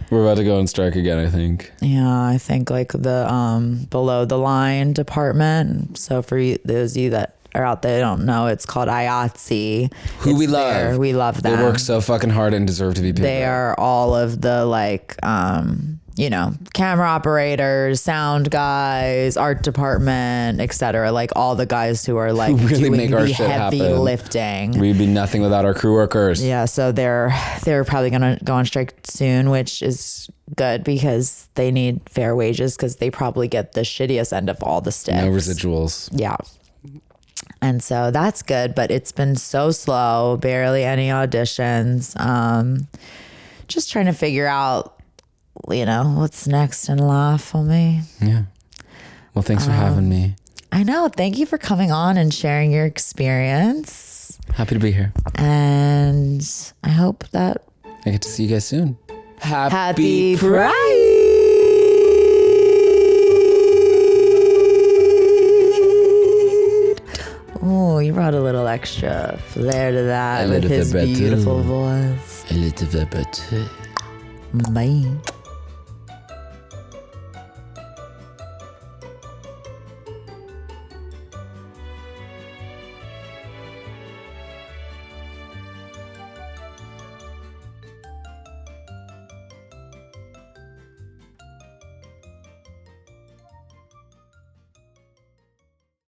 We're about to go on strike again, I think. Yeah, I think like the below the line department. So for those of you that are out there don't know, it's called IATSE. Who we love. We love them. They work so fucking hard and deserve to be paid. They are all of the like, you know, camera operators, sound guys, art department, etc. Like all the guys who are like really doing make our the shit heavy happen. lifting. We'd be nothing without our crew workers. Yeah, so they're probably gonna go on strike soon, which is good because they need fair wages because they probably get the shittiest end of all the sticks. No residuals. Yeah. And so that's good, but it's been so slow, barely any auditions. Just trying to figure out, you know, what's next in life for me. Yeah. Well, thanks for having me. I know. Thank you for coming on and sharing your experience. Happy to be here. And I hope that I get to see you guys soon. Happy Pride. Oh, you brought a little extra flair to that with his beautiful voice. A little bit. Bye.